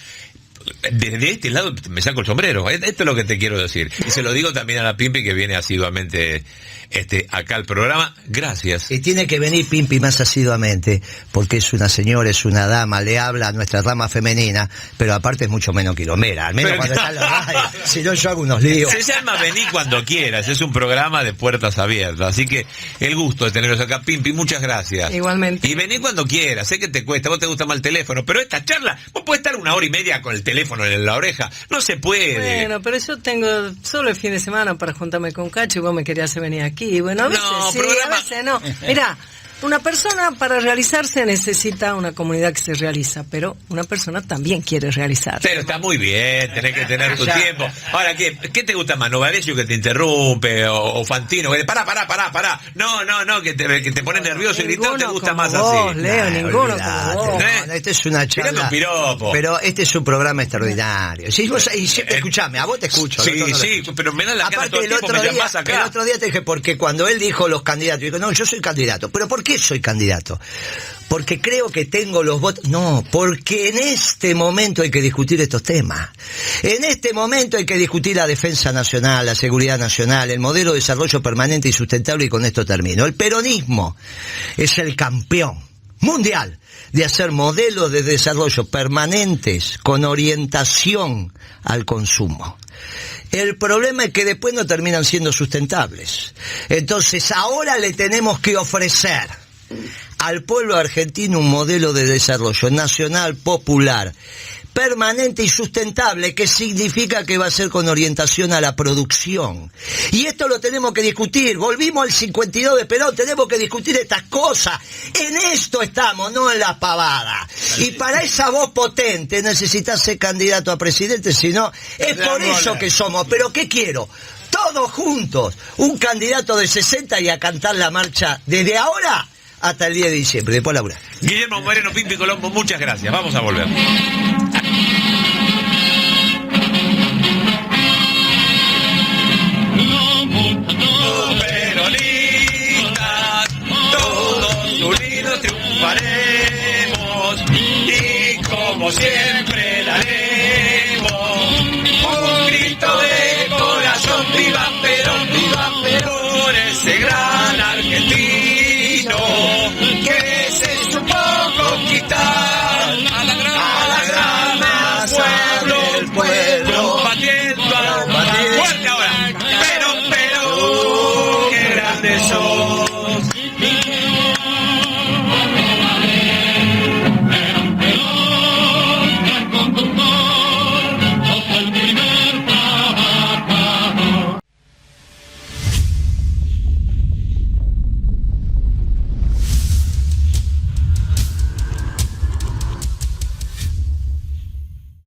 Desde este lado me saco el sombrero. Esto es lo que te quiero decir. Y se lo digo también a la Pimpi que viene asiduamente acá al programa. Gracias. Y tiene que venir Pimpi más asiduamente, porque es una señora, es una dama, le habla a nuestra rama femenina, pero aparte es mucho menos quilomera, al menos Pero- cuando está en la radio. Si no, yo hago unos líos. Se llama Vení cuando quieras, es un programa de puertas abiertas, así que el gusto de tenerlos acá, Pimpi, muchas gracias. Igualmente. Y vení cuando quieras, sé que te cuesta, vos te gusta más el teléfono, pero esta charla, vos podés estar 1 hora y media con el teléfono en la oreja, no se puede. Bueno, pero yo tengo solo el fin de semana para juntarme con Cacho y vos me querías hacer venir aquí. Bueno, a veces No, sí, programa- a veces no. Mirá, una persona para realizarse necesita una comunidad que se realiza, pero una persona también quiere realizarse. Pero está muy bien, tenés que tener tu Ya. tiempo. Ahora, ¿qué te gusta más? ¿Novarecio que te interrumpe? ¿O Fantino? Que pará. No, que te pones nervioso y gritar, te Ninguno gusta como más vos, así. Leo, ninguno Olvidate, como vos. no, este es una Tirame charla. un piropo. Pero este es un programa extraordinario. Si vos, escuchame, a vos te escucho. al Sí, otro no lo sí, escucho. pero me da la gana Aparte, todo el tiempo, me llamás acá. el otro día te dije, porque cuando él dijo los candidatos, yo digo, no, yo soy candidato. ¿Pero por qué soy candidato? Porque creo que tengo los votos. No, porque en este momento hay que discutir estos temas. En este momento hay que discutir la defensa nacional, la seguridad nacional, el modelo de desarrollo permanente y sustentable, y con esto termino. El peronismo es el campeón mundial de hacer modelos de desarrollo permanentes con orientación al consumo. El problema es que después no terminan siendo sustentables. Entonces ahora le tenemos que ofrecer al pueblo argentino un modelo de desarrollo nacional, popular, permanente y sustentable, que significa que va a ser con orientación a la producción. Y esto lo tenemos que discutir. Volvimos al 52 de Perón, tenemos que discutir estas cosas. En esto estamos, no en la pavada. Y para esa voz potente necesitas ser candidato a presidente, si no, es por eso que somos. Pero ¿qué quiero? Todos juntos, un candidato de 60 y a cantar la marcha desde ahora hasta el 10 de diciembre. Después Laura. Guillermo Moreno, Pimpi Colombo, muchas gracias. Vamos a volver.